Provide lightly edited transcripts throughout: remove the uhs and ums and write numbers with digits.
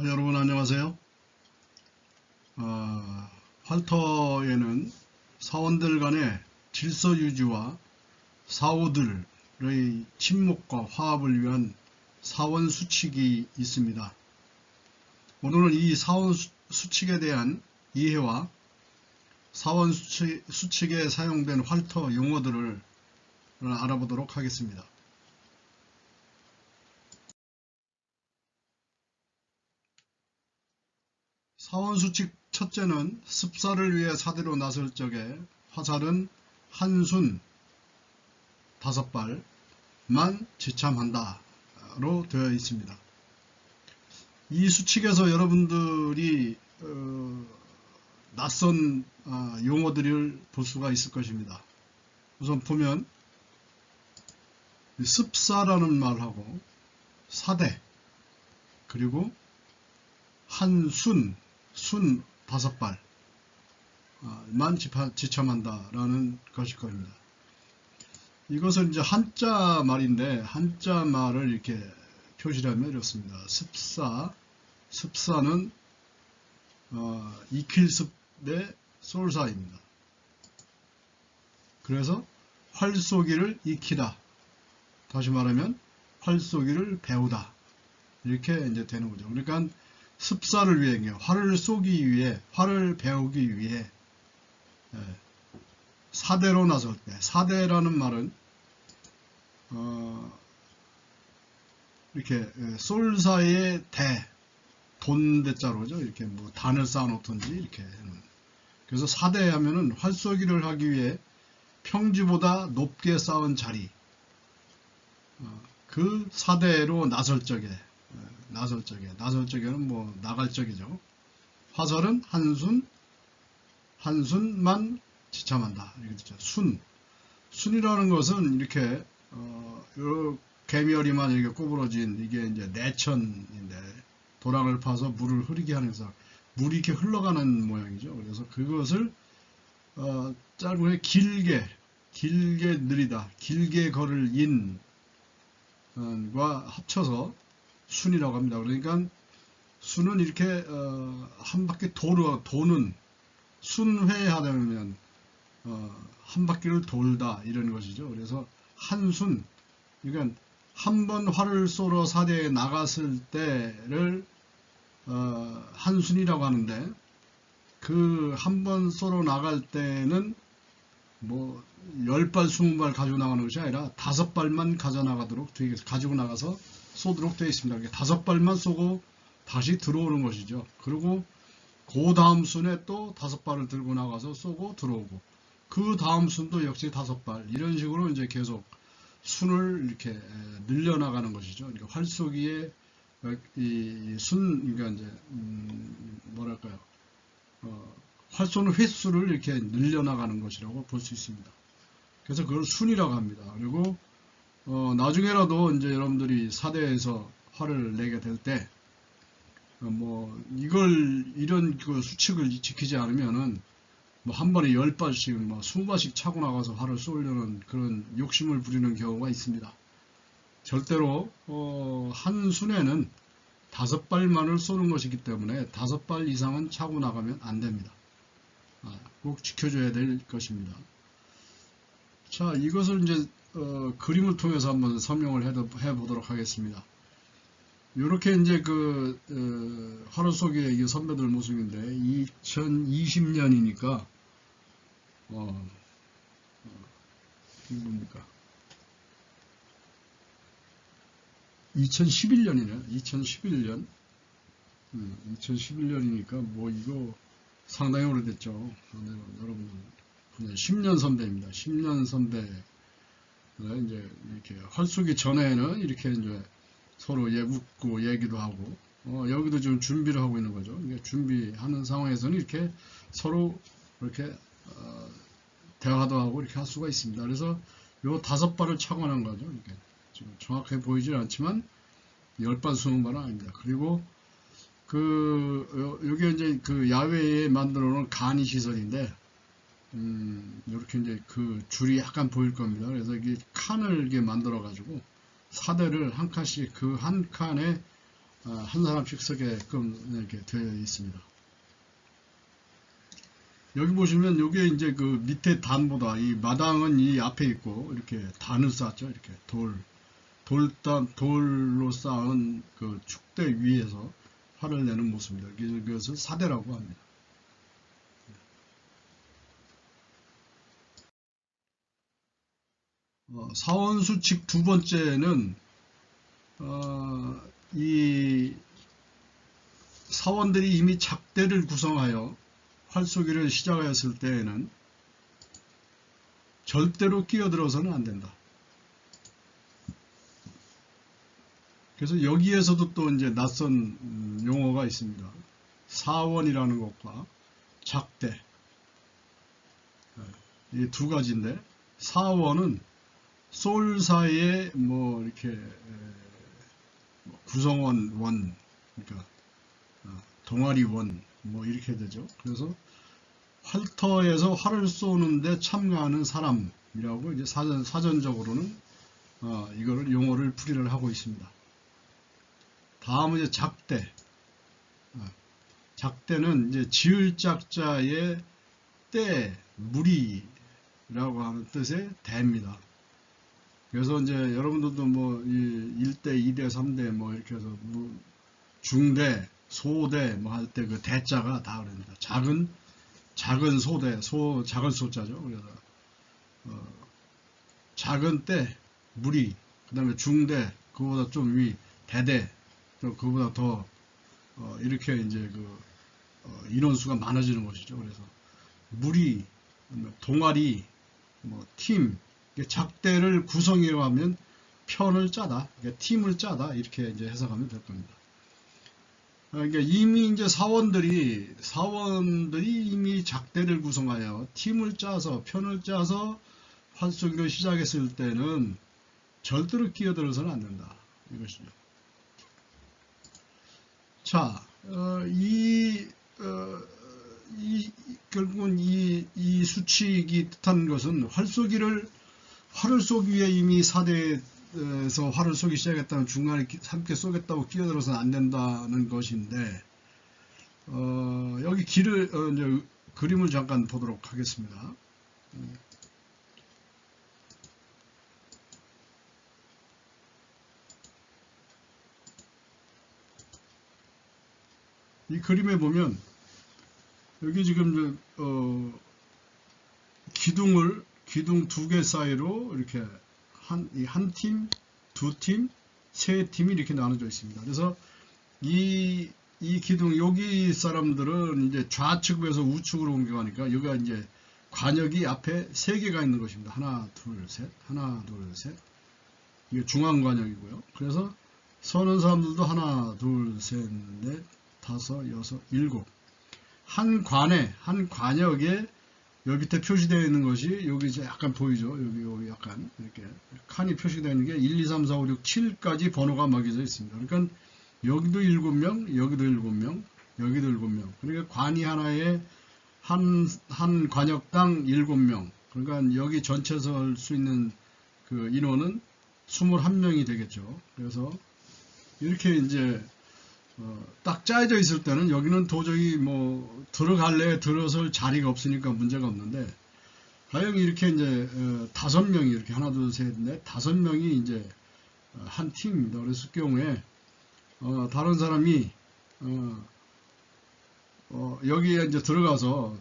여러분 안녕하세요. 어, 활터에는 사원들 간의 질서 유지와 사우들의 친목과 화합을 위한 사원 수칙이 있습니다. 오늘은 이 사원 수칙에 대한 이해와 사원 수칙에 사용된 활터 용어들을 알아보도록 하겠습니다. 사원수칙 첫째는 습사를 위해 사대로 나설 적에 화살은 한순 5발만 지참한다로 되어 있습니다. 이 수칙에서 여러분들이 낯선 용어들을 볼 수가 있을 것입니다. 우선 보면 습사라는 말하고 사대 그리고 한순 순 5발만 지참한다라는 것일 겁니다. 이것은 이제 한자 말인데 한자 말을 이렇게 표시하면 이렇습니다. 습사는 익힐습의 솔사입니다. 그래서 활쏘기를 익히다. 다시 말하면 활쏘기를 배우다. 이렇게 이제 되는 거죠. 그러니까 습사를 위해, 활을 쏘기 위해, 활을 배우기 위해 사대로 나설 때, 사대라는 말은 이렇게 솔사의 대, 돈대자로죠. 이렇게 뭐 단을 쌓아놓든지 이렇게. 그래서 사대 하면은 활쏘기를 하기 위해 평지보다 높게 쌓은 자리, 그 사대로 나설 적에는 뭐 나갈 적이죠. 화살은 한순만 지참한다. 이렇게 되죠. 순이라는 것은 이렇게 요 개미어리만 이렇게 구부러진 이게 이제 내천인데 도랑을 파서 물을 흐르게 하면서 물이 이렇게 흘러가는 모양이죠. 그래서 그것을 짧게 길게 느리다, 길게 걸을 인과 합쳐서 순이라고 합니다. 그러니까 순은 이렇게 한 바퀴 도는 순회하려면 한 바퀴를 돌다 이런 것이죠. 그래서 한순, 그러니까 한 번 활을 쏘러 사대에 나갔을 때를 한순이라고 하는데 그 한 번 쏘러 나갈 때는 뭐 10발 20발 가지고 나가는 것이 아니라 5발만 가지고 나가서 쏘도록 되어 있습니다. 이렇게 5발만 쏘고 다시 들어오는 것이죠. 그리고 그 다음 순에 또 5발을 들고 나가서 쏘고 들어오고 그 다음 순도 역시 5발 이런 식으로 이제 계속 순을 이렇게 늘려나가는 것이죠. 그러니까 활쏘기에 그러니까 이제 뭐랄까요? 활 쏘는 횟수를 이렇게 늘려나가는 것이라고 볼 수 있습니다. 그래서 그걸 순이라고 합니다. 그리고 나중에라도 이제 여러분들이 사대에서 활을 내게 될 때, 이런 그 수칙을 지키지 않으면은, 뭐 한 번에 10발씩, 20발씩 차고 나가서 활을 쏘려는 그런 욕심을 부리는 경우가 있습니다. 절대로, 한 순에는 5발만을 쏘는 것이기 때문에 5발 이상은 차고 나가면 안 됩니다. 꼭 지켜줘야 될 것입니다. 자, 이것을 이제 그림을 통해서 한번 설명을 해 보도록 하겠습니다. 이렇게 이제 화로 속의 이 선배들 모습인데 2020년이니까 뭡니까? 2011년이네. 2011년. 2011년이니까 뭐 이거 상당히 오래됐죠. 여러분 10년 선배입니다. 10년 선배. 이제 이렇게 활쏘기 전에는 이렇게 이제 서로 웃고 얘기도 하고, 여기도 지금 준비를 하고 있는 거죠. 준비하는 상황에서는 이렇게 서로 이렇게, 대화도 하고 이렇게 할 수가 있습니다. 그래서 요 5발을 차고 난 거죠. 이렇게. 지금 정확하게 보이질 않지만 10발, 20발은 아닙니다. 그리고 요게 이제 그 야외에 만들어 놓은 간이 시설인데, 이렇게 이제 그 줄이 약간 보일 겁니다. 그래서 이게 칸을 이렇게 만들어 가지고 사대를 한 칸씩 그 한 칸에 한 사람씩 서게끔 이렇게 되어 있습니다. 여기 보시면 요게 이제 그 밑에 단보다 이 마당은 이 앞에 있고 이렇게 단을 쌓죠. 이렇게 돌로 쌓은 그 축대 위에서 활을 내는 모습입니다. 그것을 사대라고 합니다. 사원수칙 두 번째는 이 사원들이 이미 작대를 구성하여 활쏘기를 시작하였을 때에는 절대로 끼어들어서는 안 된다. 그래서 여기에서도 또 이제 낯선 용어가 있습니다. 사원이라는 것과 작대, 이 두 가지인데, 사원은 솔사의 뭐 이렇게 구성원 원, 그러니까 동아리 원, 뭐 이렇게 되죠. 그래서 활터에서 활을 쏘는데 참가하는 사람이라고 이제 사전적으로는 이거를 용어를 풀이를 하고 있습니다. 다음은 이제 작대. 작대는 이제 지을 짝자의 때, 무리라고 하는 뜻의 대입니다. 그래서 이제 여러분들도 뭐 1대, 2대, 3대 뭐 이렇게 해서 뭐 중대, 소대 뭐 할 때 그 대자가 다 그럽니다. 작은 소대, 작은 소자죠. 그래서 작은 때, 무리, 그 다음에 중대, 그보다 좀 위, 대대, 또 그보다 더 이렇게 이제 인원수가 많아지는 것이죠. 그래서 무리, 동아리, 뭐 팀, 작대를 구성이라고 하면 편을 짜다, 팀을 짜다 이렇게 이제 해석하면 될 겁니다. 그러니까 이미 이제 사원들이 이미 작대를 구성하여 팀을 짜서 편을 짜서 활쏘기를 시작했을 때는 절대로 끼어들어서는 안 된다 이것이죠. 자, 결국은 이 수칙이 뜻하는 것은 활을 쏘기 위해 이미 사대에서 활을 쏘기 시작했다면 중간에 함께 쏘겠다고 끼어들어서는 안 된다는 것인데, 여기 이제 그림을 잠깐 보도록 하겠습니다. 이 그림에 보면 여기 지금 기둥 두 개 사이로 이렇게 한 팀, 두 팀, 세 팀이 이렇게 나눠져 있습니다. 그래서 이 기둥 여기 사람들은 이제 좌측에서 우측으로 옮겨가니까 여기가 이제 관역이 앞에 세 개가 있는 것입니다. 하나, 둘, 셋, 하나, 둘, 셋. 이게 중앙 관역이고요. 그래서 서는 사람들도 하나, 둘, 셋, 넷, 다섯, 여섯, 일곱. 한 관역에 여기 밑에 표시되어 있는 것이 여기 이제 약간 보이죠? 여기 약간 이렇게 칸이 표시되어 있는 게 1, 2, 3, 4, 5, 6, 7까지 번호가 막혀져 있습니다. 그러니까 여기도 7명, 여기도 7명, 여기도 7명. 그러니까 관이 하나에 한 관역당 7명. 그러니까 여기 전체 설 수 있는 그 인원은 21명이 되겠죠. 그래서 이렇게 이제 딱 짜여져 있을 때는 여기는 도저히 뭐 들어설 자리가 없으니까 문제가 없는데, 가령 이렇게 이제 5명이 이렇게 하나 둘 셋 넷 5명이 이제 한 팀입니다. 그랬을 경우에 다른 사람이 여기에 이제 들어가서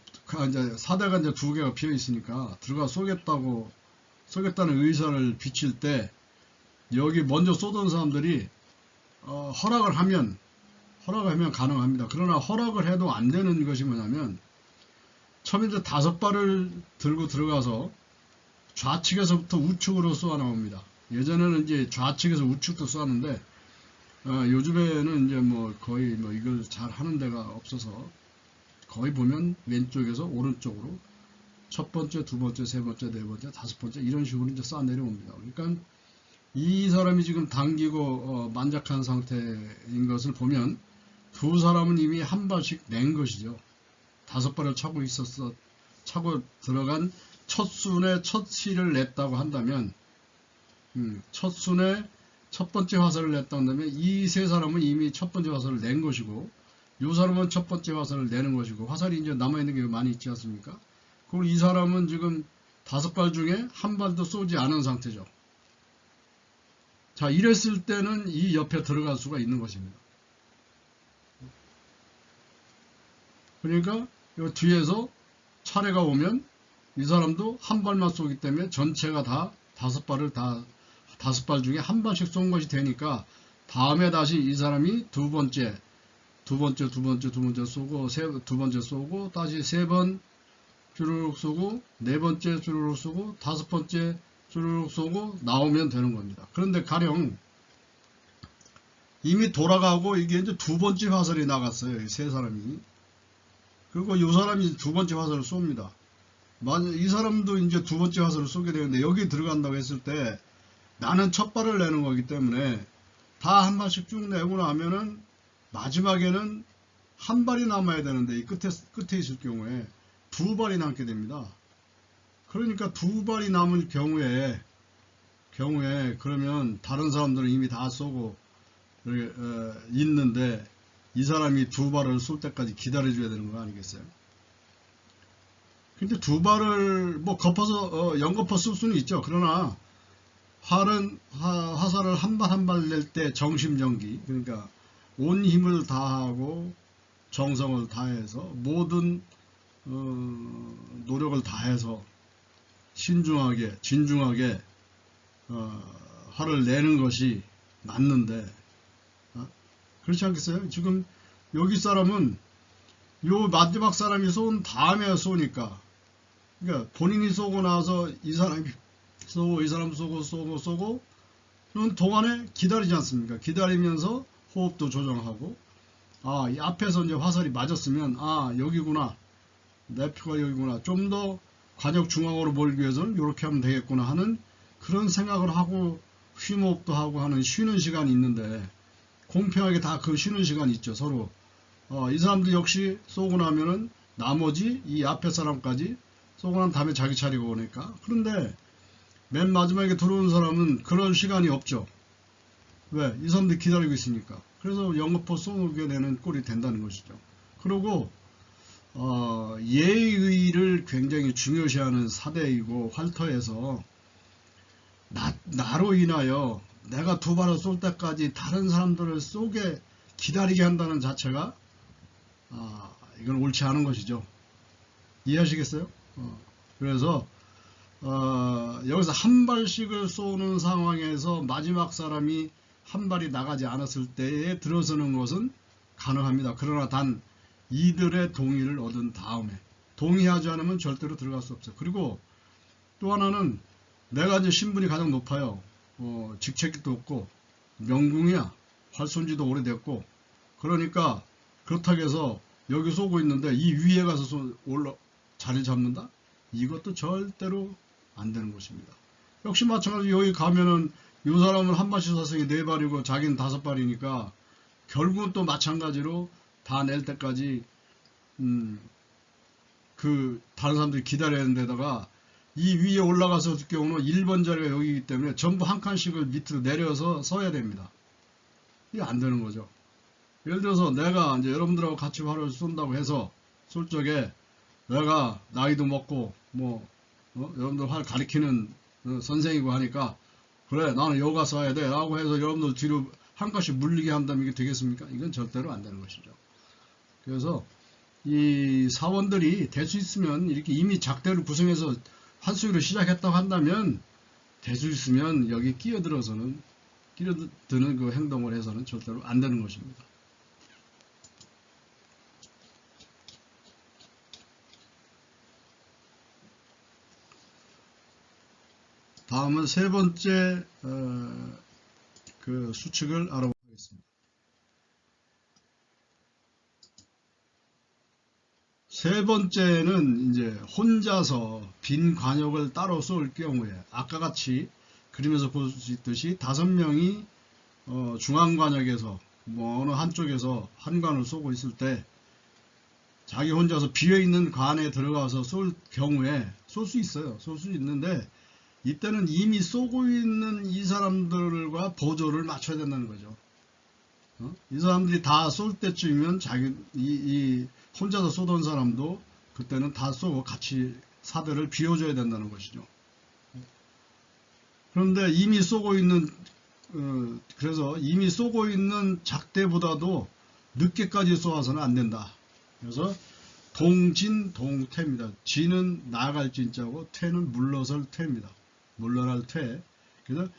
이제 사대가 이제 두 개가 비어 있으니까 들어가 쏘겠다는 의사를 비칠 때 여기 먼저 쏘던 사람들이 허락을 하면 가능합니다. 그러나 허락을 해도 안 되는 것이 뭐냐면, 처음에 이제 5발을 들고 들어가서 좌측에서부터 우측으로 쏘아 나옵니다. 예전에는 이제 좌측에서 우측도 쏘았는데, 요즘에는 이제 뭐 거의 뭐 이걸 잘 하는 데가 없어서 거의 보면 왼쪽에서 오른쪽으로 첫 번째, 두 번째, 세 번째, 네 번째, 다섯 번째 이런 식으로 이제 쏴 내려옵니다. 그러니까 이 사람이 지금 당기고 만작한 상태인 것을 보면 두 사람은 이미 한 발씩 낸 것이죠. 5발을 차고 들어간 첫 순에 첫 실을 냈다고 한다면, 첫 순에 첫 번째 화살을 냈다는 다음에 이 세 사람은 이미 첫 번째 화살을 낸 것이고 이 사람은 첫 번째 화살을 내는 것이고 화살이 이제 남아있는 게 많이 있지 않습니까? 그리고 이 사람은 지금 5발 중에 한 발도 쏘지 않은 상태죠. 자, 이랬을 때는 이 옆에 들어갈 수가 있는 것입니다. 그러니까 이 뒤에서 차례가 오면 이 사람도 한 발만 쏘기 때문에 전체가 다 5발을 다 5발 중에 한 발씩 쏜 것이 되니까 다음에 다시 이 사람이 두 번째 쏘고 두 번째 쏘고 다시 3번 주르륵 쏘고 4번째 주르륵 쏘고 5번째 주르륵 쏘고 나오면 되는 겁니다. 그런데 가령 이미 돌아가고 이게 이제 2번째 화살이 나갔어요. 이 세 사람이. 그리고 이 사람이 2번째 화살을 쏩니다. 만약 이 사람도 이제 2번째 화살을 쏘게 되는데 여기 들어간다고 했을 때 나는 첫 발을 내는 거기 때문에 다 한 발씩 쭉 내고 나면은 마지막에는 한 발이 남아야 되는데 이 끝에 있을 경우에 2발이 남게 됩니다. 그러니까 2발이 남을 경우에 그러면 다른 사람들은 이미 다 쏘고 있는데 이 사람이 2발을 쏠 때까지 기다려줘야 되는 거 아니겠어요? 근데 2발을 뭐 연거퍼 쓸 수는 있죠. 그러나 화살을 한 발 한 발 낼 때 정심정기, 그러니까 온 힘을 다하고 정성을 다해서 모든 노력을 다해서 신중하게 진중하게 화를 내는 것이 맞는데 그렇지 않겠어요? 지금 여기 사람은 요 마지막 사람이 쏜 다음에 쏘니까, 그러니까 본인이 쏘고 나서 이 사람이 쏘고 이 사람 쏘고 그런 동안에 기다리지 않습니까? 기다리면서 호흡도 조정하고, 이 앞에서 이제 화살이 맞았으면 여기구나, 내 표가 여기구나, 좀 더 관역 중앙으로 몰기 위해서는 이렇게 하면 되겠구나 하는 그런 생각을 하고 쉼호흡도 하고 하는 쉬는 시간이 있는데, 공평하게 다 그 쉬는 시간이 있죠. 서로 이 사람도 역시 쏘고 나면은 나머지 이 앞에 사람까지 쏘고 난 다음에 자기 차례가 오니까. 그런데 맨 마지막에 들어온 사람은 그런 시간이 없죠. 왜? 이 사람들이 기다리고 있으니까. 그래서 연거포 쏘게 되는 꼴이 된다는 것이죠. 그리고 예의를 굉장히 중요시하는 사대이고 활터에서 나로 인하여 내가 2발을 쏠 때까지 다른 사람들을 쏘게 기다리게 한다는 자체가 이건 옳지 않은 것이죠. 이해하시겠어요? 그래서 여기서 한 발씩을 쏘는 상황에서 마지막 사람이 한 발이 나가지 않았을 때에 들어서는 것은 가능합니다. 그러나 단 이들의 동의를 얻은 다음에, 동의하지 않으면 절대로 들어갈 수 없어요. 그리고 또 하나는 내가 이제 신분이 가장 높아요. 직책도 없고 명궁이야. 활쏜지도 오래됐고, 그러니까 그렇다고 해서 여기 쏘고 있는데 이 위에 가서 자리 잡는다? 이것도 절대로 안 되는 것입니다. 역시 마찬가지로 여기 가면은 이 사람은 한 발씩 쐈으니 4발이고 자기는 5발이니까 결국은 또 마찬가지로 다 낼 때까지 그 다른 사람들이 기다려야 하는 데다가 이 위에 올라가서 할 경우는 1번 자리가 여기이기 때문에 전부 한 칸씩을 밑으로 내려서 서야 됩니다. 이게 안 되는 거죠. 예를 들어서 내가 이제 여러분들하고 같이 활을 쏜다고 해서 쏠 적에 내가 나이도 먹고 여러분들 활 가리키는 선생이고 하니까 그래 나는 여가 쏴야 돼 라고 해서 여러분들 뒤로 한 칸씩 물리게 한다면 이게 되겠습니까? 이건 절대로 안 되는 것이죠. 그래서 이 사원들이 될 수 있으면 이렇게 이미 작대를 구성해서 한수기로 시작했다고 한다면 될 수 있으면 여기 끼어드는 그 행동을 해서는 절대로 안 되는 것입니다. 다음은 세 번째 그 수칙을 알아보겠습니다. 세 번째는 이제 혼자서 빈 관역을 따로 쏠 경우에 아까 같이 그림에서 볼 수 있듯이 5명이 중앙 관역에서 어느 한쪽에서 한 관을 쏘고 있을 때 자기 혼자서 비어있는 관에 들어가서 쏠 경우에 쏠 수 있어요. 쏠 수 있는데 이때는 이미 쏘고 있는 이 사람들과 보조를 맞춰야 된다는 거죠. 이 사람들이 다 쏠 때쯤이면 이 혼자서 쏘던 사람도 그때는 다 쏘고 같이 사대를 비워줘야 된다는 것이죠. 그런데 이미 쏘고 있는 그래서 이미 쏘고 있는 작대보다도 늦게까지 쏘아서는 안 된다. 그래서 동진 동퇴입니다. 진은 나아갈 진자고 퇴는 물러설 퇴입니다. 물러날 퇴. 그래서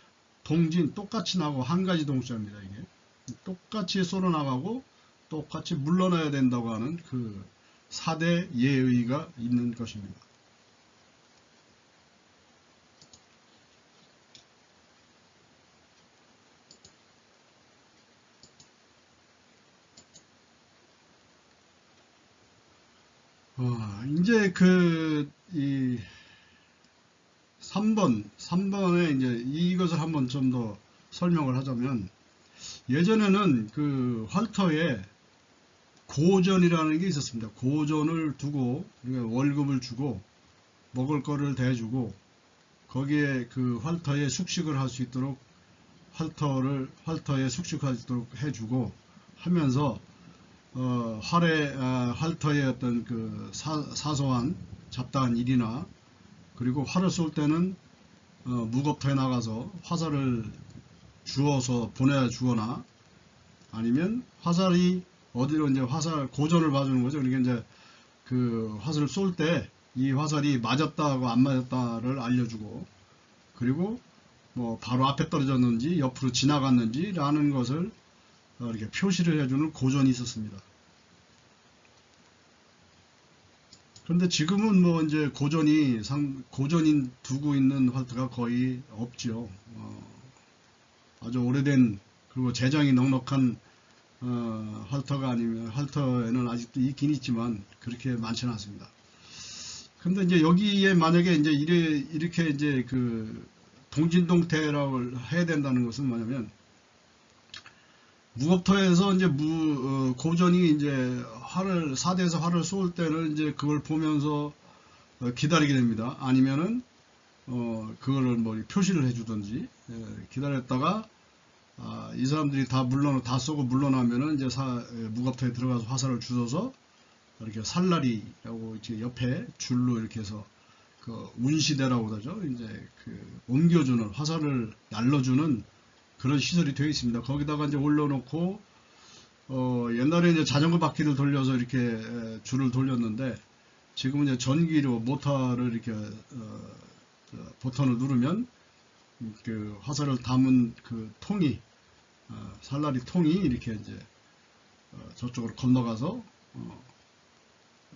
동진 똑같이 나고 한 가지 동사입니다. 이게 똑같이 쏘러 나가고 똑같이 물러나야 된다고 하는 그 4대 예의가 있는 것입니다. 이제 이 3번에 이제 이것을 한번 좀 더 설명을 하자면, 예전에는 그 활터에 고전이라는 게 있었습니다. 고전을 두고 월급을 주고 먹을 거를 대주고 거기에 그 활터에 숙식을 할 수 있도록 활터에 숙식할 수 있도록 해주고 하면서 활터의 어떤 그 사소한 잡다한 일이나 그리고 활을 쏠 때는 무겁터에 나가서 화살을 주어서 보내주거나 아니면 화살이 어디로 이제 고전을 봐주는 거죠. 그러니까 이제 그 화살을 쏠 때 이 화살이 맞았다고 안 맞았다를 알려주고 그리고 뭐 바로 앞에 떨어졌는지 옆으로 지나갔는지 라는 것을 이렇게 표시를 해주는 고전이 있었습니다. 그런데 지금은 뭐 이제 고전인 두고 있는 활터가 거의 없죠. 아주 오래된 그리고 재정이 넉넉한 활터가 아니면 활터에는 아직도 있긴 있지만 그렇게 많지는 않습니다. 근데 이제 여기에 만약에 이제 이렇게 이제 그 동진동퇴라고 해야 된다는 것은 뭐냐면, 무겁터에서 이제 고전이 이제 사대에서 활을 쏠 때는 이제 그걸 보면서 기다리게 됩니다. 아니면은 그거를 뭐 표시를 해주든지 기다렸다가 이 사람들이 다 쏘고 물러나면은 이제 무겁터에 들어가서 화살을 주워서 이렇게 살라리라고 이제 옆에 줄로 이렇게 해서 그 운시대라고 그러죠. 이제 그 옮겨주는 화살을 날려주는 그런 시설이 되어 있습니다. 거기다가 이제 올려놓고 옛날에 이제 자전거 바퀴를 돌려서 이렇게 줄을 돌렸는데 지금은 이제 전기로 모터를 이렇게 버튼을 누르면 그 화살을 담은 그 통이 살라리 통이 이렇게 이제 저쪽으로 건너가서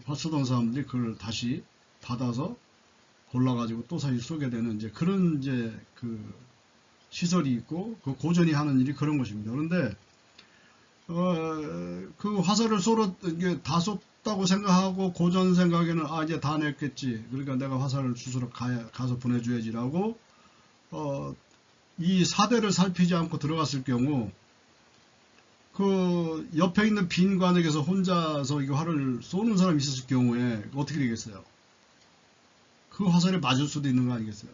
활 쏘던 사람들이 그걸 다시 받아서 골라가지고 또 다시 쏘게 되는 이제 그런 이제 그 시설이 있고 그 고전이 하는 일이 그런 것입니다. 그런데 그 화살을 이게 다 쏟다고 생각하고 고전 생각에는 이제 다 냈겠지. 그러니까 내가 화살을 주스러 가서 보내줘야지라고 이 사대를 살피지 않고 들어갔을 경우 그 옆에 있는 빈 관역에서 혼자서 이 활을 쏘는 사람이 있었을 경우에 어떻게 되겠어요? 그 화살에 맞을 수도 있는 거 아니겠어요?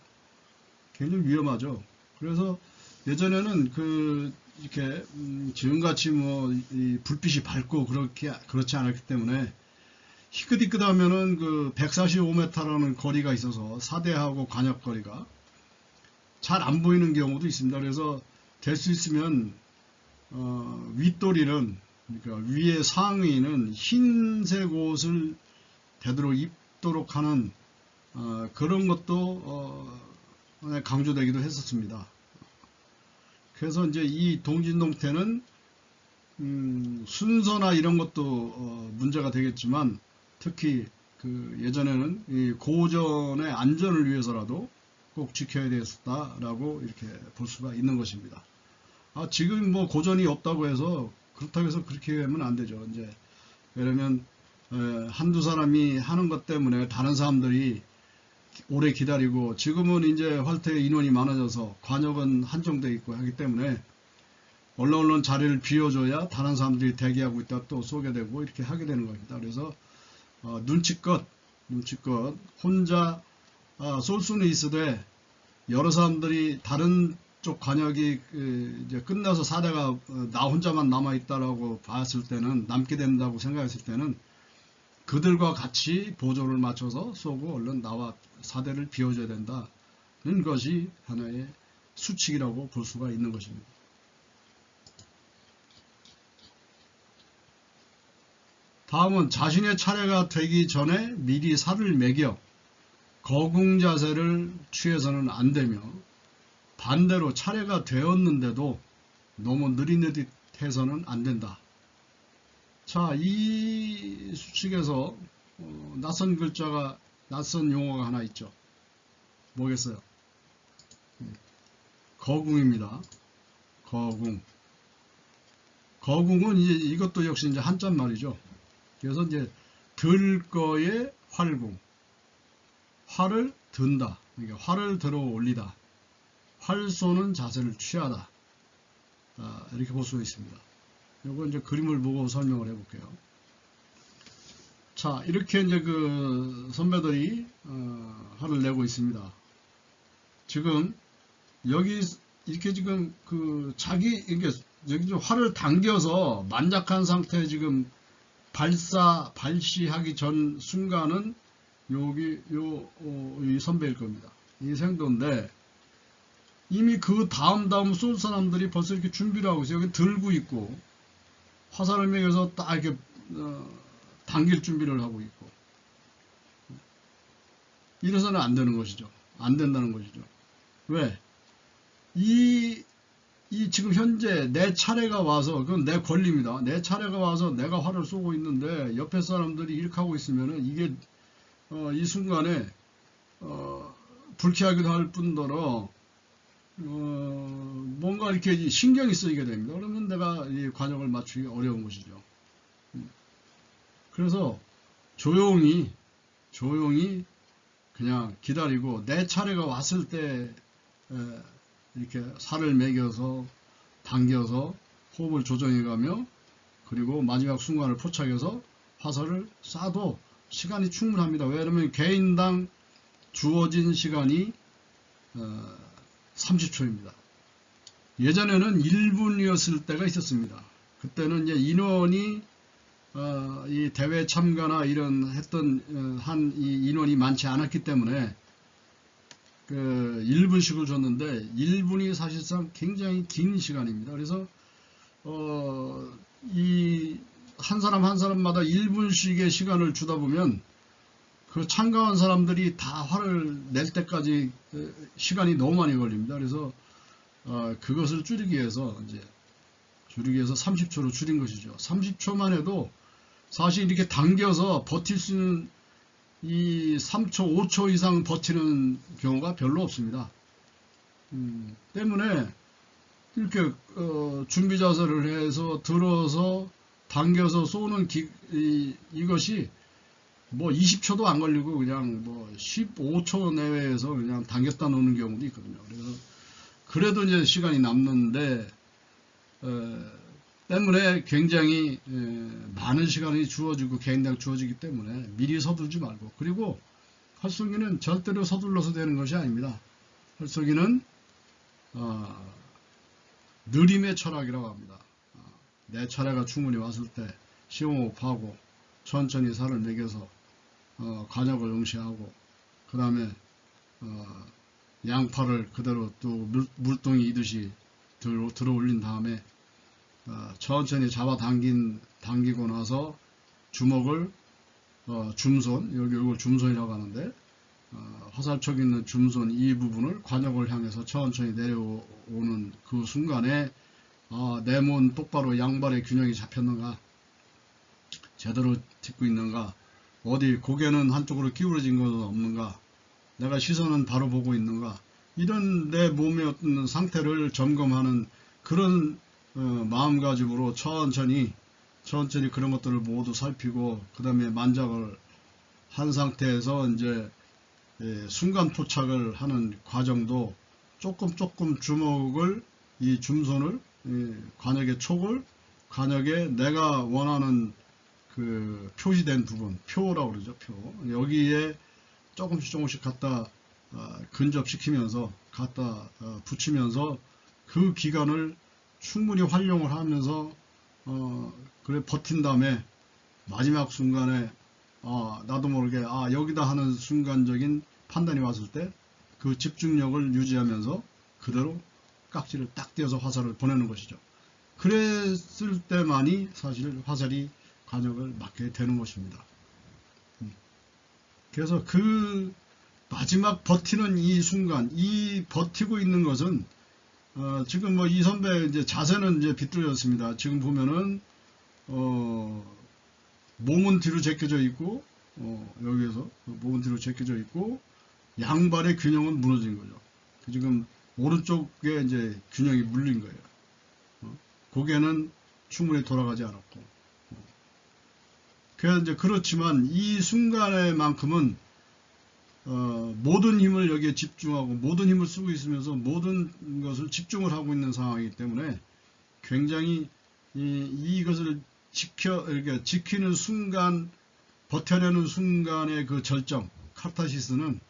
굉장히 위험하죠. 그래서 예전에는 이렇게 지금같이 뭐 이 불빛이 밝고 그렇지 않았기 때문에 희끗희끗하면은 그 145m라는 거리가 있어서 사대하고 관역 거리가 잘 안 보이는 경우도 있습니다. 그래서 될 수 있으면 윗도리는 그러니까 위에 상의는 흰색 옷을 되도록 입도록 하는 그런 것도 강조되기도 했었습니다. 그래서 이제 이 동진동퇴는 순서나 이런 것도 문제가 되겠지만 특히 그 예전에는 이 고전의 안전을 위해서라도 꼭 지켜야 되었다라고 이렇게 볼 수가 있는 것입니다. 지금 뭐 고전이 없다고 해서 그렇다고 해서 그렇게 하면 안 되죠. 이제 왜냐면 한두 사람이 하는 것 때문에 다른 사람들이 오래 기다리고 지금은 이제 활터에 인원이 많아져서 관역은 한정되어 있고 하기 때문에 얼른 자리를 비워줘야 다른 사람들이 대기하고 있다 또 쏘게 되고 이렇게 하게 되는 겁니다. 그래서 눈치껏 혼자 쏠 수는 있으되 여러 사람들이 다른 쪽 관역이 이제 끝나서 사대가 나 혼자만 남아있다라고 봤을 때는, 남게 된다고 생각했을 때는 그들과 같이 보조를 맞춰서 쏘고 얼른 나와 사대를 비워줘야 된다는 것이 하나의 수칙이라고 볼 수가 있는 것입니다. 다음은 자신의 차례가 되기 전에 미리 살을 매겨 거궁 자세를 취해서는 안 되며, 반대로 차례가 되었는데도 너무 느릿느릿해서는 안 된다. 자, 이 수칙에서 낯선 글자가, 낯선 용어가 하나 있죠. 뭐겠어요? 거궁입니다. 거궁. 거궁은 이제 이것도 역시 이제 한자 말이죠. 그래서 이제 들 거에 활궁. 활을 든다. 그러니까 활을 들어 올리다. 활 쏘는 자세를 취하다. 이렇게 볼 수 있습니다. 요거 이제 그림을 보고 설명을 해볼게요. 자, 이렇게 이제 그 선배들이 활을 내고 있습니다. 지금 여기 이렇게 지금 그 자기 이게 여기 좀 활을 당겨서 만작한 상태에 지금 발시하기 전 순간은 여기 이 선배일 겁니다. 이 생도인데, 이미 그 다음 쏠 사람들이 벌써 이렇게 준비를 하고 있어요. 여기 들고 있고, 화살을 매겨서 딱 이렇게 당길 준비를 하고 있고. 이래서는 안 되는 것이죠. 안 된다는 것이죠. 왜? 이 지금 현재 내 차례가 와서, 그건 내 권리입니다. 내 차례가 와서 내가 활을 쏘고 있는데 옆에 사람들이 이렇게 하고 있으면은 이게 이 순간에 불쾌하기도 할 뿐더러 뭔가 이렇게 신경이 쓰이게 됩니다. 그러면 내가 이 관역을 맞추기 어려운 것이죠. 그래서 조용히 그냥 기다리고 내 차례가 왔을 때 이렇게 살을 매겨서 당겨서 호흡을 조정해가며, 그리고 마지막 순간을 포착해서 화살을 쏴도 시간이 충분합니다. 왜냐하면 개인당 주어진 시간이 30초입니다. 예전에는 1분이었을 때가 있었습니다. 그때는 이제 인원이 이 대회 참가나 이런 했던 한 이 인원이 많지 않았기 때문에 그 1분씩을 줬는데, 1분이 사실상 굉장히 긴 시간입니다. 그래서 이 한 사람 한 사람마다 1분씩의 시간을 주다 보면 그 참가한 사람들이 다 활을 낼 때까지 시간이 너무 많이 걸립니다. 그래서 그것을 줄이기 위해서 30초로 줄인 것이죠. 30초만 해도 사실 이렇게 당겨서 버틸 수 있는 이 3초, 5초 이상 버티는 경우가 별로 없습니다. 때문에 이렇게 준비 자세를 해서 들어서 당겨서 쏘는 이것이 뭐 20초도 안 걸리고 그냥 뭐 15초 내외에서 그냥 당겼다 놓는 경우도 있거든요. 그래서 그래도 이제 시간이 남는데 때문에 굉장히 많은 시간이 주어지고 개인당 주어지기 때문에 미리 서두르지 말고, 그리고 활쏘기는 절대로 서둘러서 되는 것이 아닙니다. 활쏘기는 느림의 철학이라고 합니다. 내 차례가 충분히 왔을 때 시호흡하고 천천히 살을 매겨서 관역을 응시하고, 그 다음에 양팔을 그대로 또 물동이 이듯이 들어 올린 다음에 천천히 잡아 당기고 나서 주먹을 줌손, 이걸 줌손이라고 하는데, 화살촉 있는 줌손 이 부분을 관역을 향해서 천천히 내려오는 그 순간에 내 몸 똑바로 양발의 균형이 잡혔는가, 제대로 딛고 있는가, 어디 고개는 한쪽으로 기울어진 것은 없는가, 내가 시선은 바로 보고 있는가, 이런 내 몸의 어떤 상태를 점검하는 그런 마음가짐으로 천천히 그런 것들을 모두 살피고, 그 다음에 만작을 한 상태에서 이제 순간 포착을 하는 과정도 조금 주먹을, 이 줌손을, 관역의 촉을 관역에 내가 원하는 그 표시된 부분, 표라고 그러죠. 표. 여기에 조금씩 갖다 근접시키면서 갖다 붙이면서 그 기간을 충분히 활용을 하면서 그래 버틴 다음에 마지막 순간에 나도 모르게 여기다 하는 순간적인 판단이 왔을 때 그 집중력을 유지하면서 그대로 깍지를 딱 떼어서 화살을 보내는 것이죠. 그랬을 때만이 사실 화살이 관역을 맞게 되는 것입니다. 그래서 그 마지막 버티는 이 순간, 이 버티고 있는 것은 지금 뭐 이 선배 이제 자세는 이제 비뚤어졌습니다. 지금 보면은 몸은 뒤로 제껴져 있고 여기에서 몸은 뒤로 제껴져 있고 양발의 균형은 무너진 거죠. 지금 오른쪽에 이제 균형이 물린 거예요. 고개는 충분히 돌아가지 않았고. 그래서 이제 그렇지만 이 순간에만큼은 모든 힘을 여기에 집중하고 모든 힘을 쓰고 있으면서 모든 것을 집중을 하고 있는 상황이기 때문에 굉장히 이것을 이렇게 지키는 순간, 버텨내는 순간의 그 절정, 카타시스는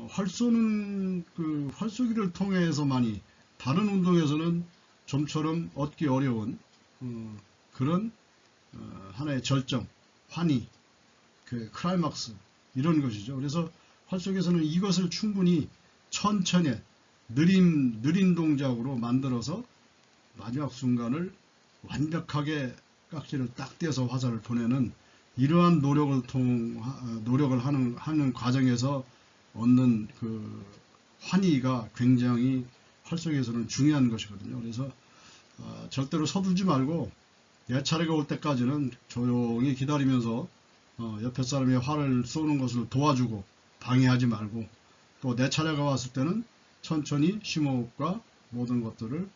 활 쏘는 그 활쏘기를 통해서만이, 다른 운동에서는 좀처럼 얻기 어려운 그런 하나의 절정, 환희, 그 클라이막스 이런 것이죠. 그래서 활쏘기에서는 이것을 충분히 천천히 느린 동작으로 만들어서 마지막 순간을 완벽하게 깍지를 딱 떼서 화살을 보내는 이러한 노력을 하는 과정에서 얻는 그 환희가 굉장히 활쏘기에서는 중요한 것이거든요. 그래서 절대로 서두르지 말고 내 차례가 올 때까지는 조용히 기다리면서 옆에 사람이 활을 쏘는 것을 도와주고 방해하지 말고, 또 내 차례가 왔을 때는 천천히 심호흡과 모든 것들을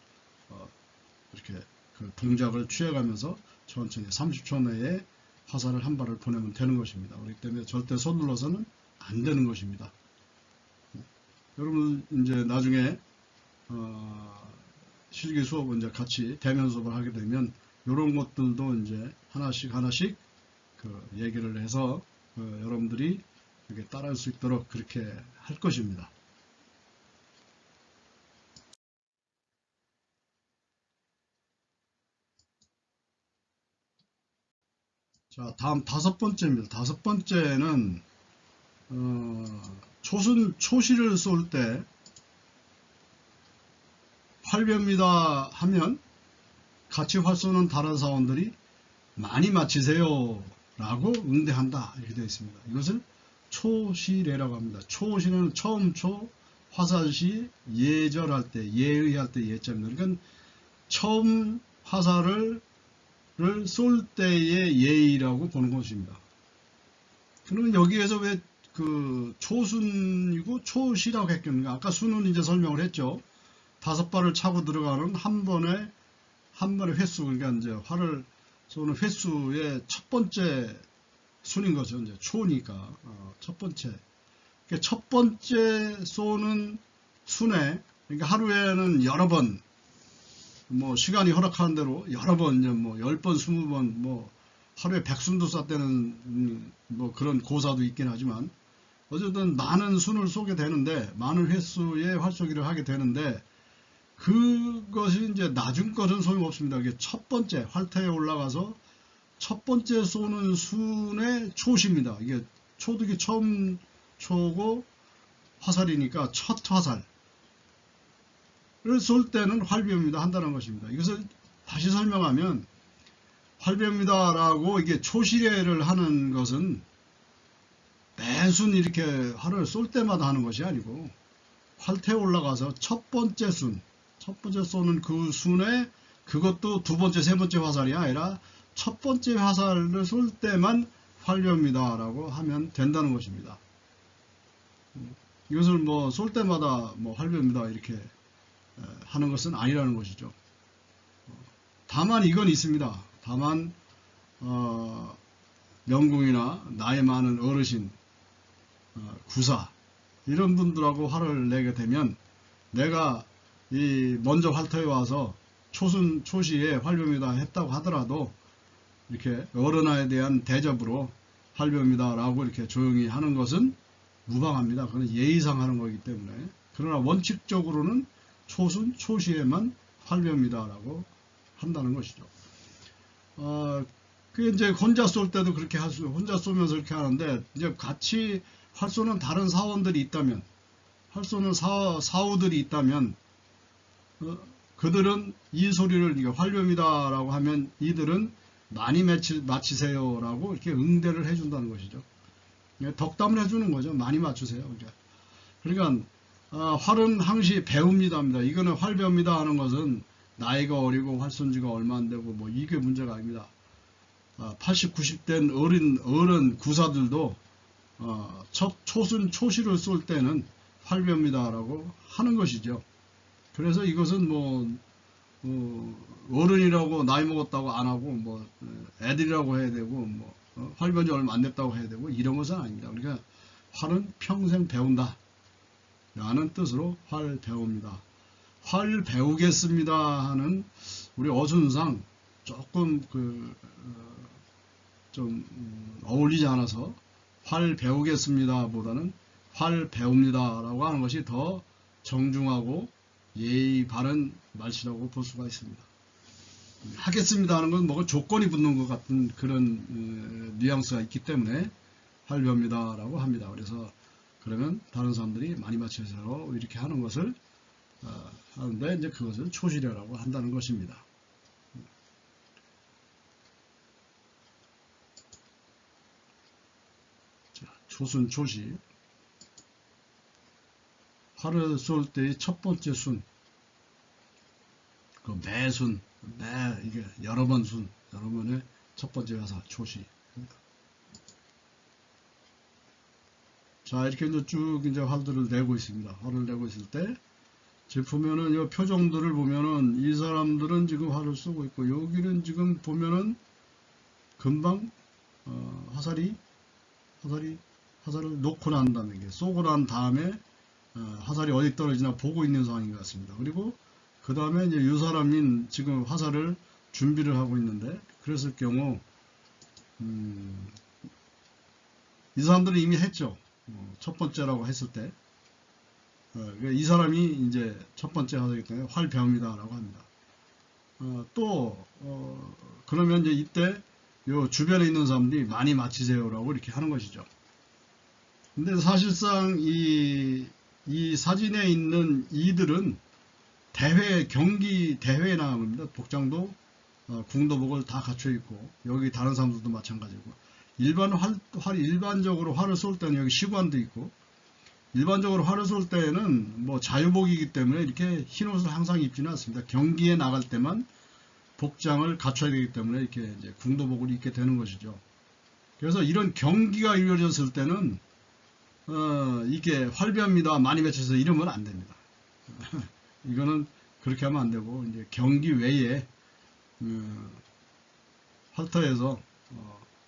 이렇게 그 동작을 취해가면서 천천히 30초 내에 화살을 한 발을 보내면 되는 것입니다. 그렇기 때문에 절대 서둘러서는 안 되는 것입니다. 여러분 이제 나중에 실기 수업을 이제 같이 대면 수업을 하게 되면 이런 것들도 이제 하나씩 그 얘기를 해서 여러분들이 이렇게 따라할 수 있도록 그렇게 할 것입니다. 자, 다음 5번째입니다. 5번째는 초시를 쏠 때 활배입니다 하면 같이 활 쏘는 다른 사원들이 많이 맞히세요 라고 응대한다, 이렇게 되어 있습니다. 이것을 초시례라고 합니다. 초시는 처음 초, 화살시, 예절할 때, 예의할 때 예자입니다. 그러니까 처음 화살을 쏠 때의 예의라고 보는 것입니다. 그러면 여기에서 왜 그 초순이고 초시라고 했겠는가? 아까 순은 이제 설명을 했죠. 5발을 차고 들어가는 한 번의 횟수, 그러니까 이제 활을 쏘는 횟수의 첫 번째 순인 거죠. 이제 초니까 첫 번째. 그러니까 첫 번째 쏘는 순에, 그러니까 하루에는 여러 번, 뭐 시간이 허락하는 대로 여러 번, 이제 뭐 10번, 20번, 뭐 하루에 100순도 쐈다는 뭐 그런 고사도 있긴 하지만 어쨌든 많은 순을 쏘게 되는데, 많은 횟수의 활쏘기를 하게 되는데, 그것이 이제 나중 것은 소용없습니다. 이게 첫 번째 활터에 올라가서 첫 번째 쏘는 순의 초시입니다. 이게 초득이 처음 초고 화살이니까 첫 화살을 쏠 때는 활비입니다 한다는 것입니다. 이것을 다시 설명하면, 활비입니다 라고 이게 초시례를 하는 것은 매순 이렇게 활을 쏠 때마다 하는 것이 아니고, 활터에 올라가서 첫 번째 쏘는 그 순에, 그것도 두 번째, 세 번째 화살이 아니라 첫 번째 화살을 쏠 때만 활비입니다 라고 하면 된다는 것입니다. 이것을 뭐 쏠 때마다 뭐 활비입니다 이렇게 하는 것은 아니라는 것이죠. 다만 이건 있습니다. 다만 명궁이나 나이 많은 어르신, 구사 이런 분들하고 활을 내게 되면, 내가 먼저 활터에 와서 초시에 활비입니다 했다고 하더라도 이렇게 어른에 대한 대접으로 활비입니다 라고 이렇게 조용히 하는 것은 무방합니다. 그건 예의상 하는 거기 때문에 그러나 원칙적으로는 초순, 초시에만 활배입니다라고 한다는 것이죠. 그 이제 혼자 쏠 때도 그렇게 혼자 쏘면서 그렇게 하는데, 이제 같이 활 쏘는 다른 사원들이 있다면, 활 쏘는 사우들이 있다면, 그들은 이 소리를 활배입니다라고 하면 이들은 많이 맞히세요라고 이렇게 응대를 해준다는 것이죠. 덕담을 해주는 거죠. 많이 맞추세요. 그러니까 활은 항시 배웁니다입니다. 이거는 활 배웁니다 하는 것은 나이가 어리고 활 쏜 지가 얼마 안 되고 뭐 이게 문제가 아닙니다. 80, 90된 어른 구사들도 초순, 초시를 쏠 때는 활 배웁니다라고 하는 것이죠. 그래서 이것은 뭐 어른이라고 나이 먹었다고 안 하고 뭐 애들이라고 해야 되고 뭐 활변이 얼마 안 됐다고 해야 되고 이런 것은 아닙니다. 그러니까 활은 평생 배운다 라는 뜻으로 활 배웁니다. 활 배우겠습니다 하는 우리 어순상 조금 좀 어울리지 않아서 활 배우겠습니다 보다는 활 배웁니다 라고 하는 것이 더 정중하고 예의 바른 말씨라고 볼 수가 있습니다. 하겠습니다 하는 건 뭐가 조건이 붙는 것 같은 그런 뉘앙스가 있기 때문에 활 배웁니다 라고 합니다. 그래서 그러면 다른 사람들이 많이 맞춰서 이렇게 하는 것을 하는데 이제 그것을 초시례라고 한다는 것입니다. 자, 초순 초시. 활을 쏠 때의 첫 번째 순, 그 매순, 이게 여러 번 순, 여러 번의 첫 번째 화사 초시. 자, 이렇게 이제 쭉 이제 활들을 내고 있습니다. 활을 내고 있을 때, 지금 보면은 이 표정들을 보면은 이 사람들은 지금 활을 쏘고 있고, 여기는 지금 보면은 금방 화살을 놓고 난 다음에, 쏘고 난 다음에 화살이 어디 떨어지나 보고 있는 상황인 것 같습니다. 그리고 그 다음에 이제 이 사람인 지금 화살을 준비를 하고 있는데, 그랬을 경우 이 사람들은 이미 했죠. 첫 번째라고 했을 때 이 사람이 이제 첫 번째 화살이기 때문에 활 배웁니다라고 합니다. 그러면 이제 이때 요 주변에 있는 사람들이 많이 맞히세요라고 이렇게 하는 것이죠. 근데 사실상 이 사진에 있는 이들은 경기 대회에 나간 겁니다. 복장도 궁도복을 다 갖춰 있고, 여기 다른 사람들도 마찬가지고, 일반적으로 활을 쏠 때는 여기 시관도 있고, 일반적으로 활을 쏠 때는 뭐 자유복이기 때문에 이렇게 흰 옷을 항상 입지는 않습니다. 경기에 나갈 때만 복장을 갖춰야 되기 때문에 이렇게 이제 궁도복을 입게 되는 것이죠. 그래서 이런 경기가 이루어졌을 때는 이게 활배합니다 많이 맺혀서 이러면 안 됩니다. 이거는 그렇게 하면 안 되고, 이제 경기 외에 활터에서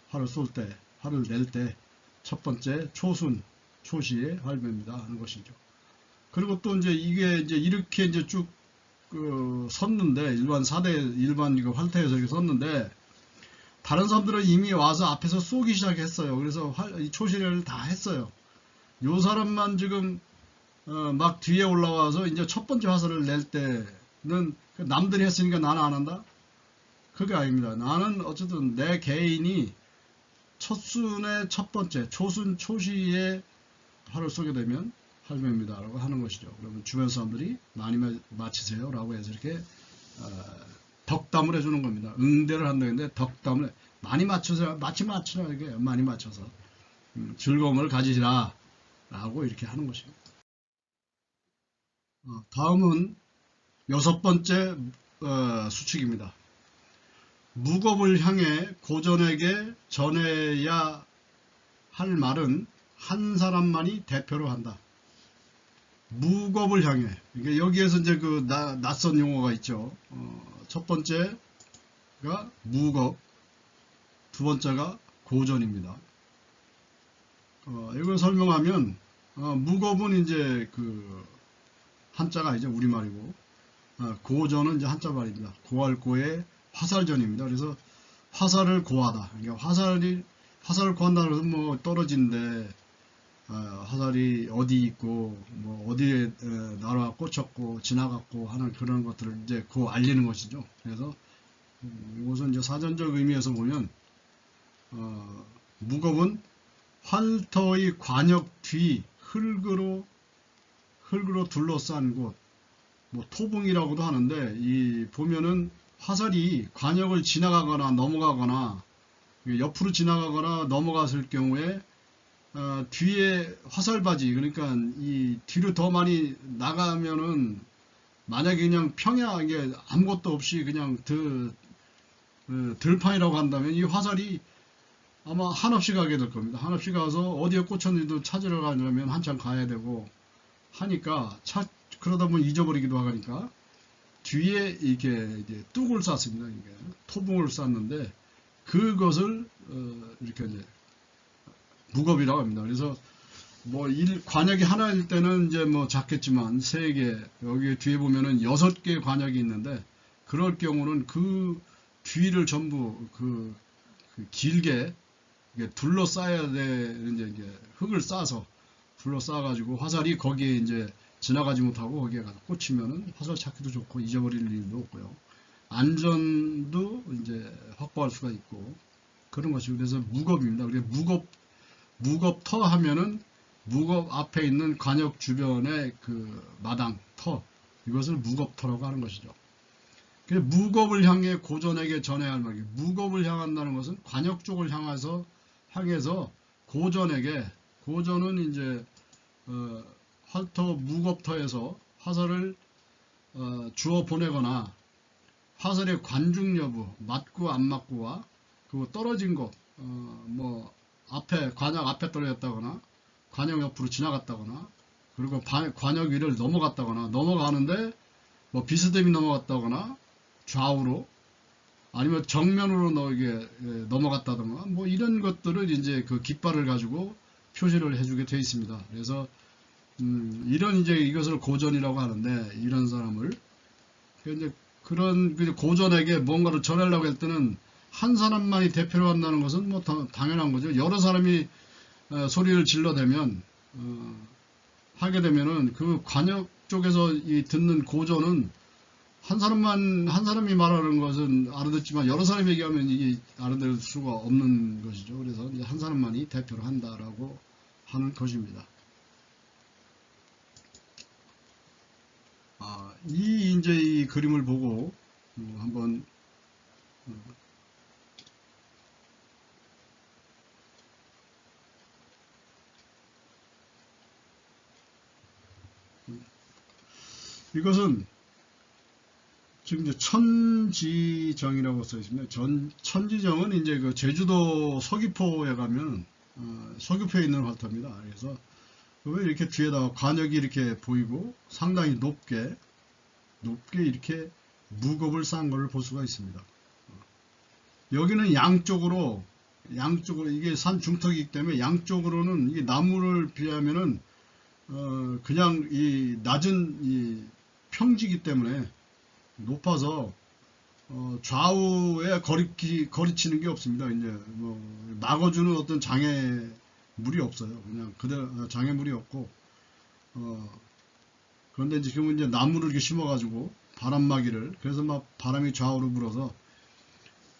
활을 쏠 때, 활을 낼 때 첫 번째 초순, 초시에 활배입니다 하는 것이죠. 그리고 또 이제 이게 이제 이렇게 이제 쭉 섰는데, 일반 이거 활터에서 이렇게 섰는데, 다른 사람들은 이미 와서 앞에서 쏘기 시작했어요. 그래서 이 초시례를 다 했어요. 요 사람만 지금 막 뒤에 올라와서 이제 첫 번째 화살을 낼 때는 남들이 했으니까 나는 안 한다? 그게 아닙니다. 나는 어쨌든 내 개인이 첫순의 첫 번째 초순 초시에 활을 쏘게 되면 활배입니다 라고 하는 것이죠. 그러면 주변 사람들이 많이 맞히세요 라고 해서 이렇게 덕담을 해주는 겁니다. 응대를 한다는데 덕담을 많이 맞추세요. 맞추라 이게 많이 맞춰서 즐거움을 가지시라 라고 이렇게 하는 것입니다. 다음은 여섯 번째 수칙입니다. 무겁을 향해 고전에게 전해야 할 말은 한 사람만이 대표로 한다. 무겁을 향해. 그러니까 여기에서 이제 그 낯선 용어가 있죠. 첫 번째가 무겁, 두 번째가 고전입니다. 이걸 설명하면 무겁은 이제 그 한자가 이제 우리말이고, 고전은 이제 한자 말입니다. 고할 고의 화살전입니다. 그래서 화살을 고하다. 그러니까 화살을 고한다고 해서 뭐 떨어지는데 화살이 어디 있고 뭐 어디에 날아 꽂혔고 지나갔고 하는 그런 것들을 이제 알리는 것이죠. 그래서 이것은 이제 사전적 의미에서 보면 무겁은 활터의 관역 뒤 흙으로 둘러싼 곳, 뭐 토붕이라고도 하는데, 이 보면은 화살이 관역을 지나가거나 넘어가거나 옆으로 지나가거나 넘어갔을 경우에 뒤에 화살바지, 그러니까 이 뒤로 더 많이 나가면은 만약에 그냥 평야하게 아무것도 없이 그냥 들판이라고 한다면 이 화살이 아마 한없이 가게 될 겁니다. 한없이 가서 어디에 꽂혔는지도 찾으러 가려면 한참 가야 되고 하니까 그러다 보면 잊어버리기도 하니까 뒤에 이게 이제 뚝을 쌌습니다. 이게 토붕을 쌌는데 그것을 이렇게 이제 무겁이라고 합니다. 그래서 뭐 관역이 하나일 때는 이제 뭐 작겠지만 3개, 여기 뒤에 보면은 6개 관역이 있는데 그럴 경우는 그 뒤를 전부 그 길게 둘러싸야 돼. 이제 흙을 싸서 둘러싸가지고 화살이 거기에 이제 지나가지 못하고 거기에 가서 꽂히면은 화살 찾기도 좋고 잊어버릴 일도 없고요. 안전도 이제 확보할 수가 있고 그런 것이고, 그래서 무겁입니다. 그래서 무겁터 하면은 무겁 앞에 있는 관역 주변의 그 마당 터, 이것을 무겁터라고 하는 것이죠. 무겁을 향해 고전에게 전해야 할 말이에요. 무겁을 향한다는 것은 관역 쪽을 향해서 고전은 이제 활터 무겁터에서 화살을 주어 보내거나 화살의 관중 여부, 맞고 안 맞고와 그리고 떨어진 것, 뭐 관역 앞에 떨어졌다거나 관역 옆으로 지나갔다거나 그리고 관역 위를 넘어갔다거나 넘어가는데 뭐 비스듬히 넘어갔다거나 좌우로 아니면 정면으로 넘어갔다던가 뭐 이런 것들을 이제 그 깃발을 가지고 표시를 해주게 되어 있습니다. 그래서 이런 이제 이것을 고전이라고 하는데, 이런 사람을 이제 그런 고전에게 뭔가를 전하려고 할 때는 한 사람만이 대표로 한다는 것은 뭐 당연한 거죠. 여러 사람이 소리를 질러대면 하게 되면은 그 관역 쪽에서 듣는 고전은 한 사람이 말하는 것은 알아듣지만 여러 사람이 얘기하면 이게 알아들 수가 없는 것이죠. 그래서 이제 한 사람만이 대표를 한다라고 하는 것입니다. 이제 이 그림을 보고 한번 이것은 지금 이제 천지정이라고 써 있습니다. 천지정은 이제 그 제주도 서귀포에 가면 서귀포에 있는 활터입니다. 그래서 왜 이렇게 뒤에다가 관역이 이렇게 보이고 상당히 높게 이렇게 무겁을 싼 것을 볼 수가 있습니다. 여기는 양쪽으로 이게 산 중턱이기 때문에 양쪽으로는 이게 나무를 비하면은 그냥 이 낮은 이 평지이기 때문에 높아서 좌우에 거리치는 게 없습니다. 이제 뭐 막아주는 어떤 장애물이 없어요. 그냥 그대로 장애물이 없고 그런데 이제 지금은 이제 나무를 이렇게 심어가지고 바람막이를, 그래서 막 바람이 좌우로 불어서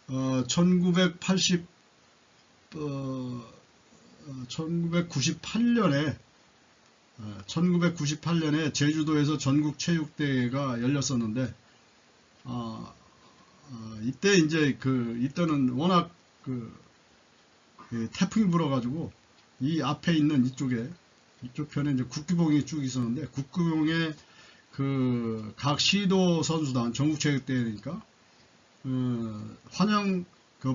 1998년에 제주도에서 전국체육대회가 열렸었는데 이때 이제 이때는 워낙 태풍이 불어가지고 이 앞에 있는 이쪽 편에 이제 국기봉이 쭉 있었는데 국기봉에 각 시도 선수단 전국체육대회니까 환영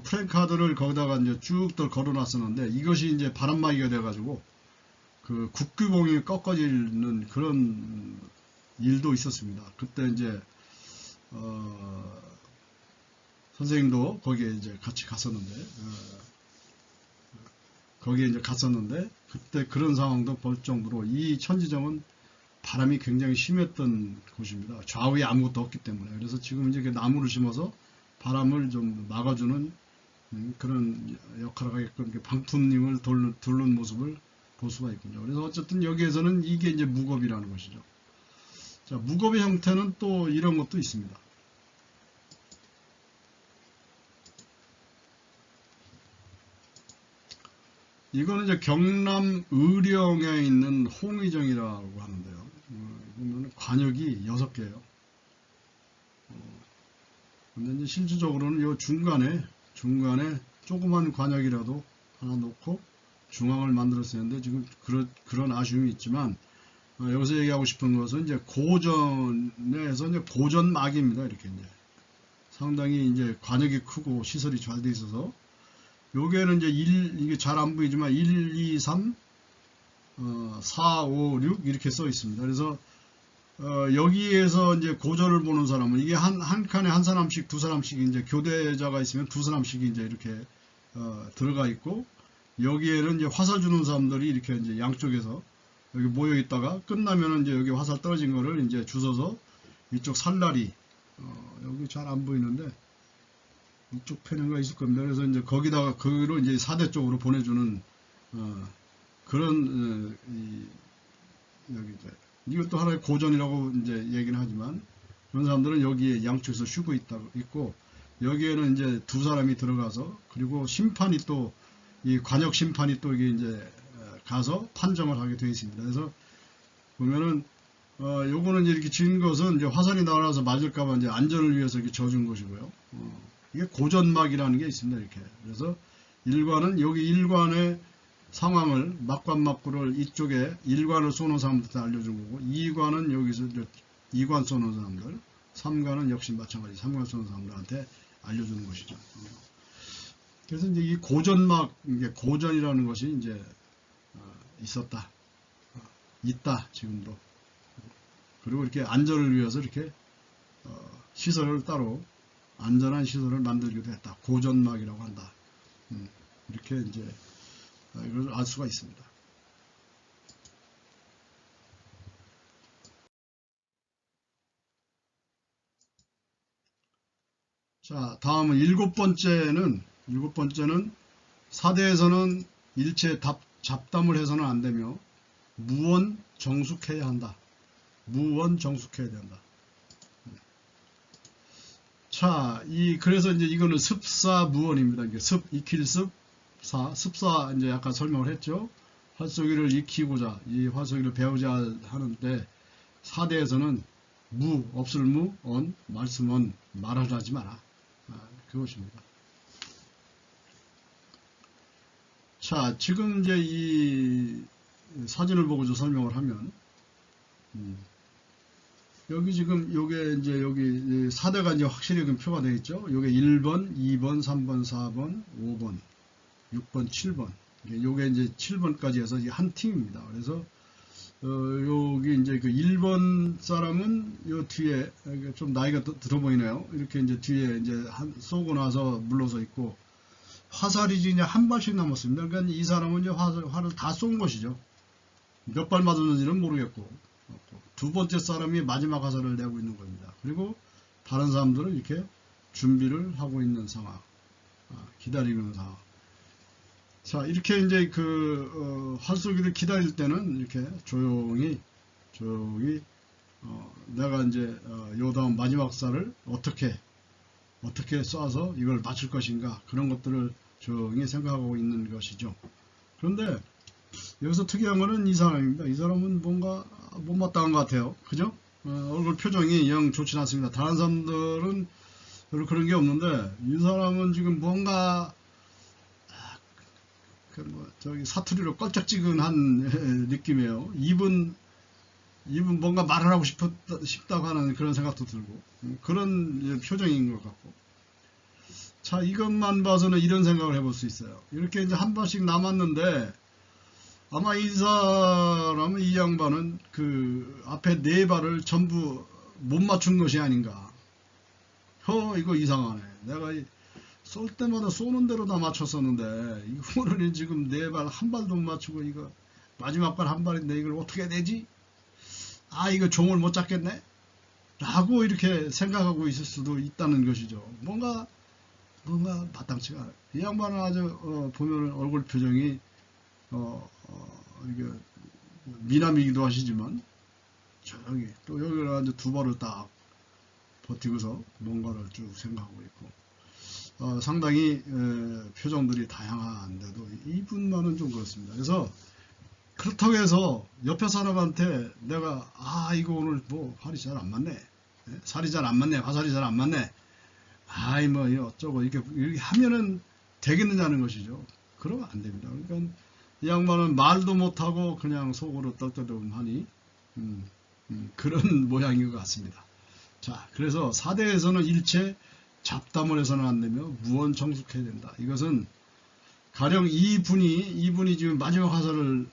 프랜카드를 거기다가 이제 쭉 걸어놨었는데 이것이 이제 바람막이가 돼가지고 국기봉이 꺾어지는 그런 일도 있었습니다. 그때 이제 선생님도 거기에 이제 같이 갔었는데 그때 그런 상황도 볼 정도로 이 천지정은 바람이 굉장히 심했던 곳입니다. 좌우에 아무것도 없기 때문에. 그래서 지금 이제 나무를 심어서 바람을 좀 막아주는 그런 역할을 하게끔 방풍림을 두른 모습을 볼 수가 있군요. 그래서 어쨌든 여기에서는 이게 이제 무겁이라는 것이죠. 자, 무겁의 형태는 또 이런 것도 있습니다. 이거는 이제 경남 의령에 있는 홍의정이라고 하는데요. 보면 관역이 6개예요. 근데 이제 실질적으로는 요 중간에 조그만 관역이라도 하나 놓고 중앙을 만들었었는데 지금 그런 아쉬움이 있지만, 여기서 얘기하고 싶은 것은 이제 고전에서 이제 고전막입니다. 이렇게 이제 상당히 이제 관역이 크고 시설이 잘 돼 있어서, 요게는 이제 이게 잘 안 보이지만 1, 2, 3, 4, 5, 6 이렇게 써 있습니다. 그래서 여기에서 이제 고전을 보는 사람은 이게 한 칸에 한 사람씩, 두 사람씩 이제 교대자가 있으면 두 사람씩 이제 이렇게 들어가 있고, 여기에는 이제 화살 주는 사람들이 이렇게 이제 양쪽에서 여기 모여 있다가 끝나면은 이제 여기 화살 떨어진 거를 이제 주워서 이쪽 살라리, 여기 잘 안 보이는데 이쪽 편인가 있을 겁니다. 그래서 이제 거기다가 그로 이제 사대 쪽으로 보내주는 그런 여기 이제 이것도 하나의 고전이라고 이제 얘기는 하지만, 그런 사람들은 여기에 양쪽에서 쉬고 있고, 여기에는 이제 두 사람이 들어가서, 그리고 심판이 또 이 관역 심판이 또 이게 이제 가서 판정을 하게 되어 있습니다. 그래서 보면은 요거는 이렇게 지은 것은 이제 화살이 날아서 맞을까봐 이제 안전을 위해서 이렇게 져준 것이고요. 이게 고전막이라는 게 있습니다. 이렇게. 그래서 일관은 여기 일관의 상황을 막관막구를 이쪽에 일관을 쏘는 사람들한테 알려준 거고, 2관은 여기서 2관 쏘는 사람들, 3관은 역시 마찬가지 3관 쏘는 사람들한테 알려주는 것이죠. 그래서 이제 이 고전막, 이게 고전이라는 것이 이제 있었다, 있다 지금도. 그리고 이렇게 안전을 위해서 이렇게 시설을 따로 안전한 시설을 만들기도 했다. 고전막이라고 한다. 이렇게 이제 이걸 알 수가 있습니다. 자, 다음은 일곱 번째는 사대에서는 일체 잡담을 해서는 안 되며 무언 정숙해야 한다. 무언 정숙해야 된다. 자, 그래서 이제 이거는 습사무언입니다. 이게 익힐 습사 이제 아까 설명을 했죠. 활쏘기를 익히고자, 이 활쏘기를 배우자 하는데, 사대에서는 없을 말씀은 말하지 마라. 그것입니다. 자, 지금 이제 이 사진을 보고 설명을 하면, 여기 지금 요게 이제 여기 사대가 이제 확실히 표가 되어 있죠. 요게 1번, 2번, 3번, 4번, 5번, 6번, 7번. 요게 이제 7번까지 해서 한 팀입니다. 그래서 여기 이제 그 1번 사람은 요 뒤에 좀 나이가 들어 보이네요. 이렇게 이제 뒤에 이제 쏘고 나서 물러서 있고, 화살이 이제 한 발씩 남았습니다. 그러니까 이 사람은 이제 화를 다 쏜 것이죠. 몇 발 맞았는지는 모르겠고, 두 번째 사람이 마지막 화살을 내고 있는 겁니다. 그리고 다른 사람들은 이렇게 준비를 하고 있는 상황, 기다리고 있는 상황. 자, 이렇게 이제 활쏘기를 기다릴 때는 이렇게 조용히 내가 이제 요 다음 마지막 살을 어떻게 쏴서 이걸 맞출 것인가, 그런 것들을 조용히 생각하고 있는 것이죠. 그런데 여기서 특이한 거는 이 사람입니다. 이 사람은 뭔가 못마땅한 것 같아요. 그죠? 얼굴 표정이 영 좋지 않습니다. 다른 사람들은 별로 그런 게 없는데, 이 사람은 지금 뭔가 저기 사투리로 껄쩍지근한 느낌이에요. 입은 뭔가 말을 하고 싶다고 하는 그런 생각도 들고, 그런 표정인 것 같고. 자, 이것만 봐서는 이런 생각을 해볼 수 있어요. 이렇게 이제 한 발씩 남았는데, 아마 이 사람은, 이 양반은 그 앞에 네 발을 전부 못 맞춘 것이 아닌가. 이거 이상하네. 내가 쏠 때마다 쏘는 대로 다 맞췄었는데, 이거는 지금 네 발 한 발도 못 맞추고, 이거 마지막 발 한 발인데 이걸 어떻게 해야 되지? 이거 종을 못 잡겠네? 라고 이렇게 생각하고 있을 수도 있다는 것이죠. 뭔가 마땅치가 않아요. 이 양반은 아주 보면 얼굴 표정이 이게 미남이기도 하시지만 저기 또 여기를 아주 두 발을 딱 버티고서 뭔가를 쭉 생각하고 있고 상당히 표정들이 다양한데도 이분만은 좀 그렇습니다. 그래서 그렇다고 해서 옆에 사람한테 내가 이거 오늘 뭐 활이 잘 안 맞네, 살이 잘 안 맞네, 화살이 잘 안 맞네, 아이 뭐 어쩌고 이렇게 하면은 되겠느냐는 것이죠. 그러면 안 됩니다. 그러니까 이 양반은 말도 못하고 그냥 속으로 떨떠름하니 그런 모양인 것 같습니다. 자, 그래서 사대에서는 일체 잡담을 해서는 안 되며 무언정숙해야 된다. 이것은 가령 이분이 지금 마지막 화살을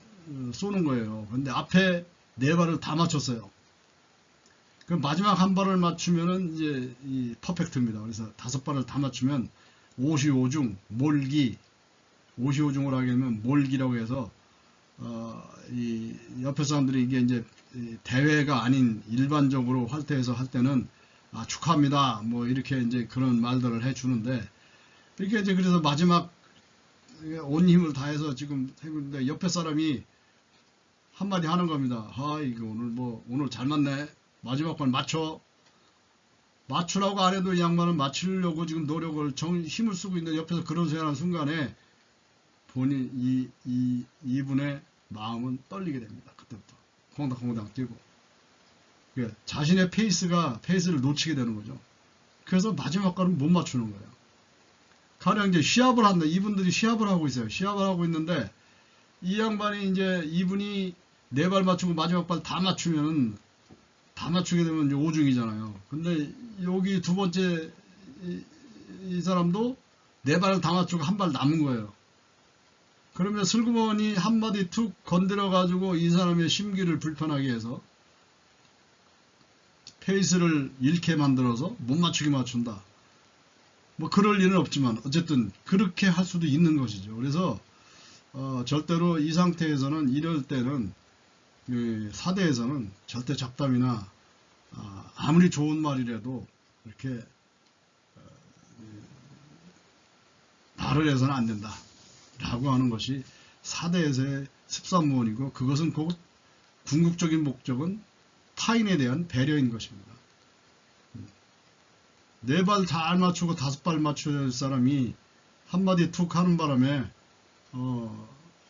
쏘는 거예요. 근데 앞에 네 발을 다 맞췄어요. 그 마지막 한 발을 맞추면은 이제 이 퍼펙트입니다. 그래서 다섯 발을 다 맞추면 오시오중 몰기, 오시오중을 하게 되면 몰기라고 해서 이 옆에 사람들이 이게 이제 대회가 아닌 일반적으로 활태에서 할 때는 축하합니다 뭐 이렇게 이제 그런 말들을 해주는데, 이렇게 이제 그래서 마지막 온 힘을 다해서 지금 해보는데 옆에 사람이 한마디 하는 겁니다. 이거 오늘 잘 맞네, 마지막 번 맞추라고 안 해도 이 양반은 맞추려고 지금 노력을 힘을 쓰고 있는데 옆에서 그런 소리 하는 순간에 본인 이분의 마음은 떨리게 됩니다. 그때부터 콩닥콩닥 뛰고 자신의 페이스를 놓치게 되는 거죠. 그래서 마지막 가는 못 맞추는 거예요. 가령 이제 시합을 한다. 이분들이 시합을 하고 있어요. 시합을 하고 있는데 이 양반이 이제 이분이 네 발 맞추고 마지막 발 다 맞추면 다 맞추게 되면 이제 5중이잖아요. 근데 여기 두 번째 이 사람도 네 발을 다 맞추고 한 발 남은 거예요. 그러면 슬그머니 한마디 툭 건드려 가지고 이 사람의 심기를 불편하게 해서 페이스를 잃게 만들어서 못 맞추게 맞춘다. 뭐 그럴 일은 없지만 어쨌든 그렇게 할 수도 있는 것이죠. 그래서 절대로 이 상태에서는 이럴 때는 사대에서는 절대 잡담이나 아무리 좋은 말이라도 이렇게 말을 해서는 안 된다 라고 하는 것이 사대에서의 습산무원이고, 그것은 곧 궁극적인 목적은 타인에 대한 배려인 것입니다. 네 발 잘 맞추고 다섯 발 맞춰야 할 사람이 한마디 툭 하는 바람에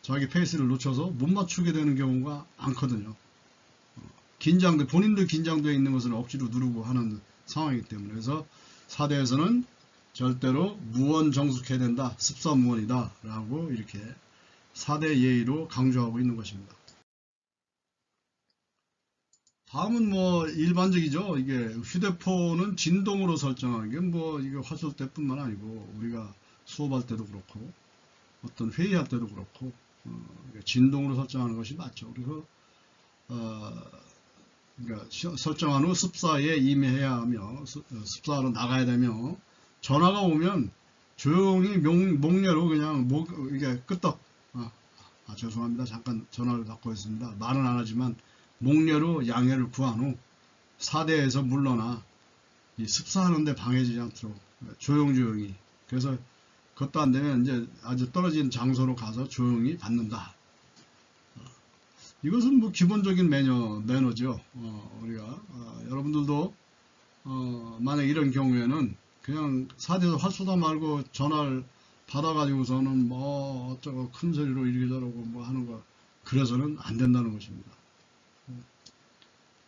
자기 페이스를 놓쳐서 못 맞추게 되는 경우가 많거든요. 본인도 긴장되어 있는 것을 억지로 누르고 하는 상황이기 때문에. 그래서 사대에서는 절대로 무언정숙해야 된다, 습사무원이다 라고 이렇게 사대 예의로 강조하고 있는 것입니다. 다음은 뭐 일반적이죠. 이게 휴대폰은 진동으로 설정하는 게 뭐 이게 화술 때뿐만 아니고 우리가 수업할 때도 그렇고 어떤 회의할 때도 그렇고 진동으로 설정하는 것이 맞죠. 그래서 그러니까 설정한 후 습사에 임해야 하며 습사로 나가야 되며, 전화가 오면 조용히 목례로 그냥 이게 끄떡 죄송합니다, 잠깐 전화를 받고 있습니다, 말은 안 하지만 목례로 양해를 구한 후 사대에서 물러나 이 습사하는데 방해지지 않도록 조용히, 그래서 그것도 안 되면 이제 아주 떨어진 장소로 가서 조용히 받는다. 이것은 뭐 기본적인 매너죠. 우리가 여러분들도 만약 이런 경우에는 그냥 사대에서 활쏘다 말고 전화를 받아가지고서는 뭐 어쩌고 큰 소리로 이렇게 저러고 뭐 하는 거, 그래서는 안 된다는 것입니다.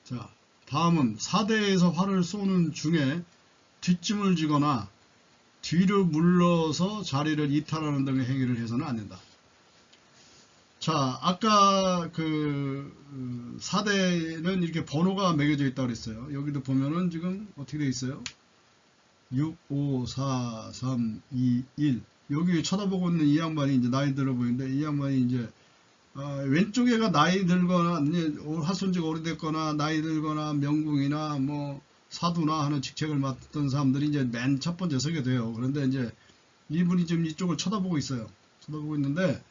자, 다음은 사대에서 활을 쏘는 중에 뒷짐을 지거나 뒤로 물러서 자리를 이탈하는 등의 행위를 해서는 안 된다. 자, 아까 그 사대는 이렇게 번호가 매겨져 있다고 그랬어요. 여기도 보면은 지금 어떻게 되어 있어요? 6, 5, 4, 3, 2, 1. 여기 쳐다보고 있는 이 양반이 이제 나이 들어 보이는데, 이 양반이 이제 왼쪽에가 나이 들거나 화순지가 오래됐거나 나이 들거나 명궁이나 뭐 사두나 하는 직책을 맡던 사람들이 이제 맨 첫 번째 서게 돼요. 그런데 이제 이분이 지금 이쪽을 쳐다보고 있어요. 쳐다보고 있는데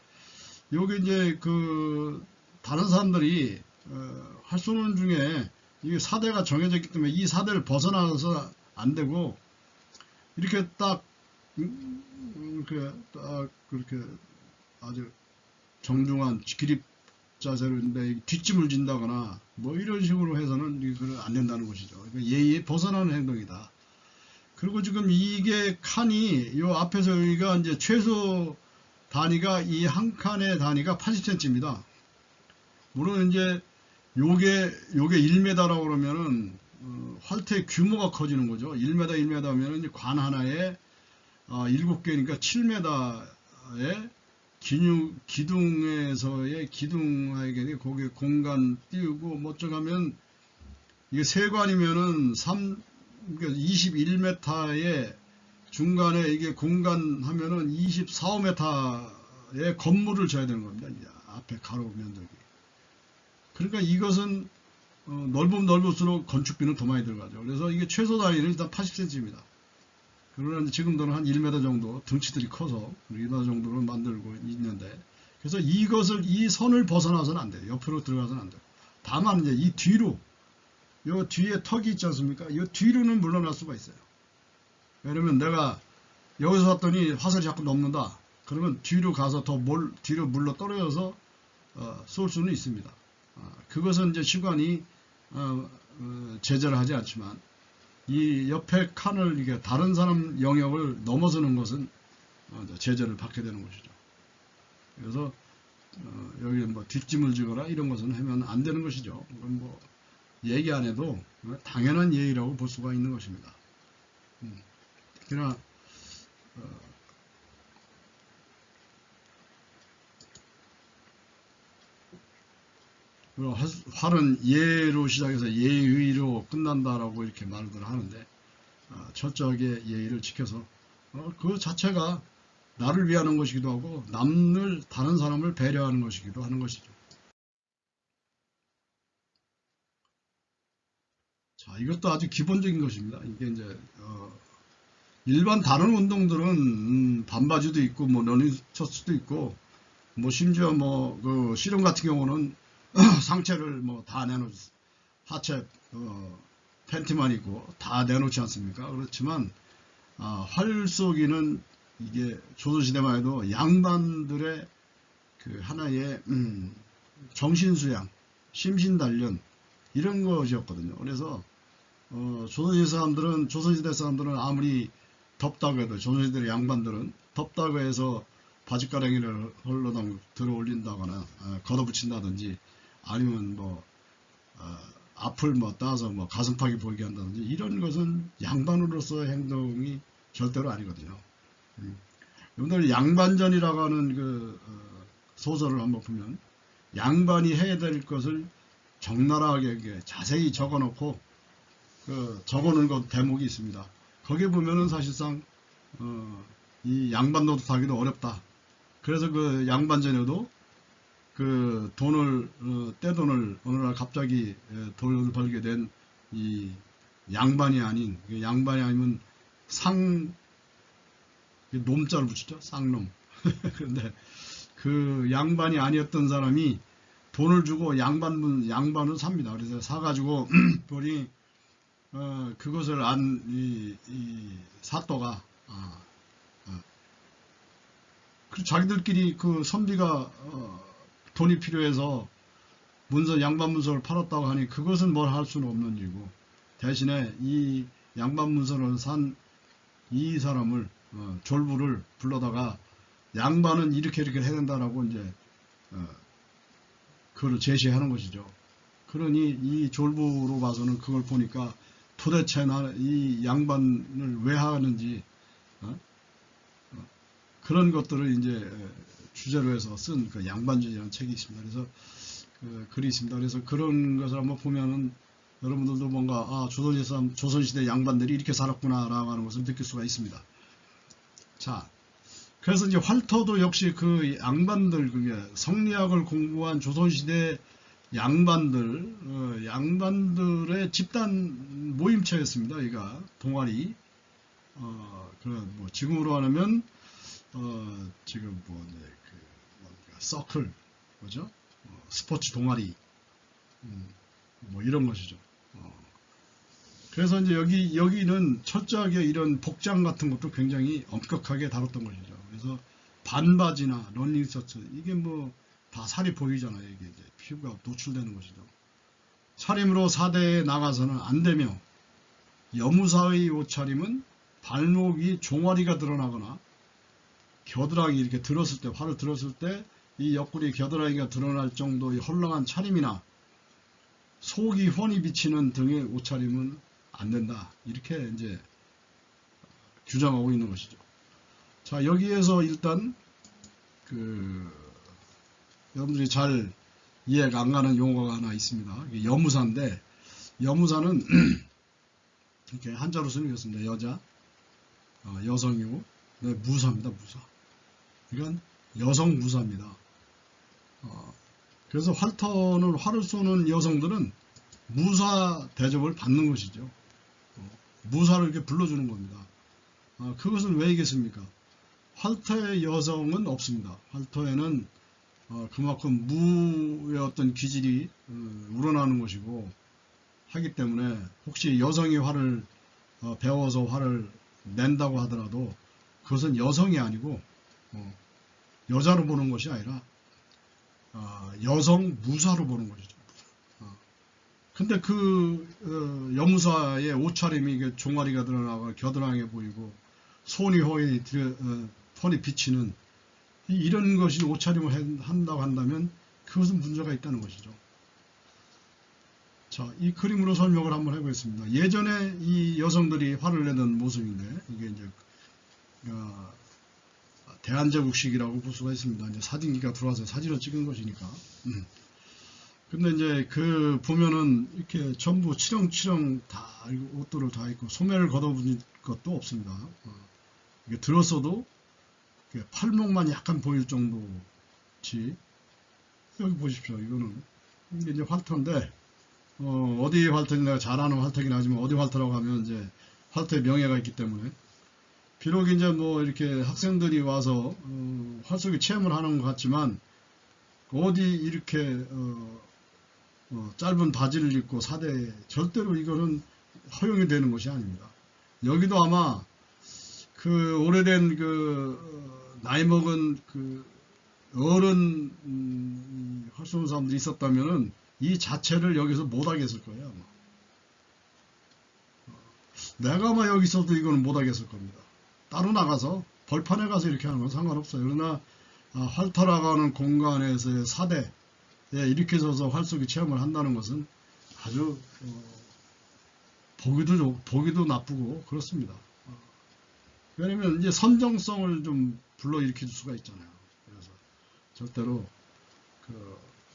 여기 이제 그 다른 사람들이 활 쏘는 중에 이 사대가 정해져 있기 때문에 이 사대를 벗어나서 안 되고 이렇게 딱 그렇게 아주 정중한 기립 자세로인데 뒷짐을 진다거나 뭐 이런 식으로 해서는 이거 안 된다는 것이죠. 예의에 벗어나는 행동이다. 그리고 지금 이게 칸이 요 앞에서 여기가 이제 최소 단위가 이 한 칸의 단위가 80cm입니다. 물론 이제 요게 1m라고 그러면은 활태의 규모가 커지는 거죠. 1m 1m 하면은 이제 관 하나에 7개니까 7m의 기둥에서의 기둥에게 거기에 공간 띄우고 뭐 어쩌면 이게 세관이면은 21m의 중간에 이게 공간 하면은 24m의 건물을 져야 되는 겁니다. 이제 앞에 가로 면적이. 그러니까 이것은 넓으면 넓을수록 건축비는 더 많이 들어가죠. 그래서 이게 최소 단위는 일단 80cm입니다. 그러나 지금도는 한 1m 정도 등치들이 커서 1m 정도로 만들고 있는데, 그래서 이 선을 벗어나서는 안 돼요. 옆으로 들어가서는 안 돼요. 다만 이제 이 뒤로, 요 뒤에 턱이 있지 않습니까? 이 뒤로는 물러날 수가 있어요. 왜냐면 내가 여기서 왔더니 화살이 자꾸 넘는다. 그러면 뒤로 가서 뒤로 물러 떨어져서 쏠 수는 있습니다. 그것은 이제 시관이 제재를 하지 않지만, 이 옆에 칸을 이게 다른 사람 영역을 넘어서는 것은 제재를 받게 되는 것이죠. 그래서 여기 뭐 뒷짐을 지거나 이런 것은 하면 안 되는 것이죠. 그건 뭐 얘기 안 해도 당연한 예의라고 볼 수가 있는 것입니다. 그러나 활은 예로 시작해서 예의로 끝난다라고 이렇게 말들 하는데, 철저하게 예의를 지켜서 그 자체가 나를 위하는 것이기도 하고 다른 사람을 배려하는 것이기도 하는 것이죠. 자, 이것도 아주 기본적인 것입니다. 이게 이제 일반 다른 운동들은 반바지도 있고 뭐 러닝셔츠도 있고 뭐 심지어 뭐 그 씨름 같은 경우는 상체를 뭐 다 내놓지, 하체 팬티만 입고 다 내놓지 않습니까? 그렇지만 활쏘기는 이게 조선시대만 해도 양반들의 그 하나의 정신수양, 심신단련 이런 것이었거든요. 그래서 조선시대 사람들은 아무리 덥다고 해도, 조선시대 양반들은 덥다고 해서 바짓가랑이를 헐러덩 들어 올린다거나 걷어붙인다든지, 아니면 뭐 앞을 뭐 따서 뭐 가슴팍이 보이게 한다든지, 이런 것은 양반으로서의 행동이 절대로 아니거든요. 여러분들 양반전이라고 하는 그 소설을 한번 보면 양반이 해야 될 것을 적나라하게 자세히 적어놓고 적어놓은 것 대목이 있습니다. 거기에 보면은 사실상 이 양반 노릇하기도 어렵다. 그래서 그 양반전에도 그 떼돈을 어느 날 갑자기 돈을 벌게 된 이 양반이 아니면 놈자를 붙이죠. 쌍놈. 그런데 그 양반이 아니었던 사람이 돈을 주고 양반을 삽니다. 그래서 사가지고 보니 그것을 안 이 사또가 그 자기들끼리 그 선비가 돈이 필요해서 양반 문서를 팔았다고 하니 그것은 뭘 할 수는 없는 일이고, 대신에 이 양반 문서를 산 이 사람을 졸부를 불러다가 양반은 이렇게 해야 된다라고 이제 그걸 제시하는 것이죠. 그러니 이 졸부로 봐서는 그걸 보니까 도대체 이 양반을 왜 하는지 그런 것들을 이제 주제로 해서 쓴 그 양반전이라는 책이 있습니다. 그래서 글이 있습니다. 그래서 그런 것을 한번 보면은 여러분들도 뭔가 조선시대 양반들이 이렇게 살았구나라고 하는 것을 느낄 수가 있습니다. 자, 그래서 이제 활터도 역시 그 양반들, 그게 성리학을 공부한 조선시대 양반들의 집단 모임체였습니다. 여기가 동아리. 뭐 지금으로 하면 지금 뭐 이제 서클, 뭐죠? 스포츠 동아리, 뭐 이런 것이죠. 그래서 이제 여기는 철저하게 이런 복장 같은 것도 굉장히 엄격하게 다뤘던 것이죠. 그래서 반바지나 러닝셔츠, 이게 뭐 다 살이 보이잖아요. 이게 이제 피부가 노출되는 것이죠. 차림으로 사대에 나가서는 안 되며, 여무사의 옷차림은 발목이 종아리가 드러나거나 겨드랑이 이렇게 들었을 때, 활을 들었을 때 이 옆구리 겨드랑이가 드러날 정도의 헐렁한 차림이나 속이 훤히 비치는 등의 옷차림은 안 된다. 이렇게 이제 규정하고 있는 것이죠. 자, 여기에서 일단 여러분들이 잘 이해가 안 가는 용어가 하나 있습니다. 이게 여무사인데, 여무사는 이렇게 한자로 쓰겠습니다. 여자, 여성이고, 네, 무사입니다. 무사. 이건 여성 무사입니다. 그래서 활을 쏘는 여성들은 무사 대접을 받는 것이죠. 무사를 이렇게 불러주는 겁니다. 그것은 왜이겠습니까? 활터의 여성은 없습니다. 활터에는 그만큼 무의 어떤 기질이 우러나는 것이고 하기 때문에, 혹시 여성이 활을 배워서 활을 낸다고 하더라도 그것은 여성이 아니고 여자로 보는 것이 아니라 여성 무사로 보는 것이죠. 근데 여무사의 옷차림이 종아리가 드러나고 겨드랑이에 보이고 손이 훤히 비치는 이런 것이 옷차림을 한다고 한다면 그것은 문제가 있다는 것이죠. 자, 이 그림으로 설명을 한번 해보겠습니다. 예전에 이 여성들이 활을 내던 모습인데, 이게 이제 대한제국식이라고 볼 수가 있습니다. 이제 사진기가 들어와서 사진을 찍은 것이니까. 근데 이제 보면은 이렇게 전부 치렁치렁 다 옷들을 다 입고 소매를 걷어붙인 것도 없습니다. 이게 들었어도 팔목만 약간 보일 정도지. 여기 보십시오. 이거는 이게 이제 활터인데, 어디 활터인지 내가 잘 아는 활터긴 하지만 어디 활터라고 하면 이제 활터의 명예가 있기 때문에, 비록 이제 뭐 이렇게 학생들이 와서 활쏘기 체험을 하는 것 같지만 어디 이렇게 짧은 바지를 입고 사대에 절대로 이거는 허용이 되는 것이 아닙니다. 여기도 아마 오래된 나이 먹은 어른 활 쏘는 사람들이 있었다면은 이 자체를 여기서 못 하겠을 거예요. 아마. 내가 아마 여기 있어도 이거는 못 하겠을 겁니다. 따로 나가서 벌판에 가서 이렇게 하는 건 상관없어요. 그러나 활터라고 하는 공간에서의 사대에 이렇게 서서 활쏘기 체험을 한다는 것은 아주 보기도 나쁘고 그렇습니다. 왜냐면 이제 선정성을 좀 불러일으킬 수가 있잖아요. 그래서 절대로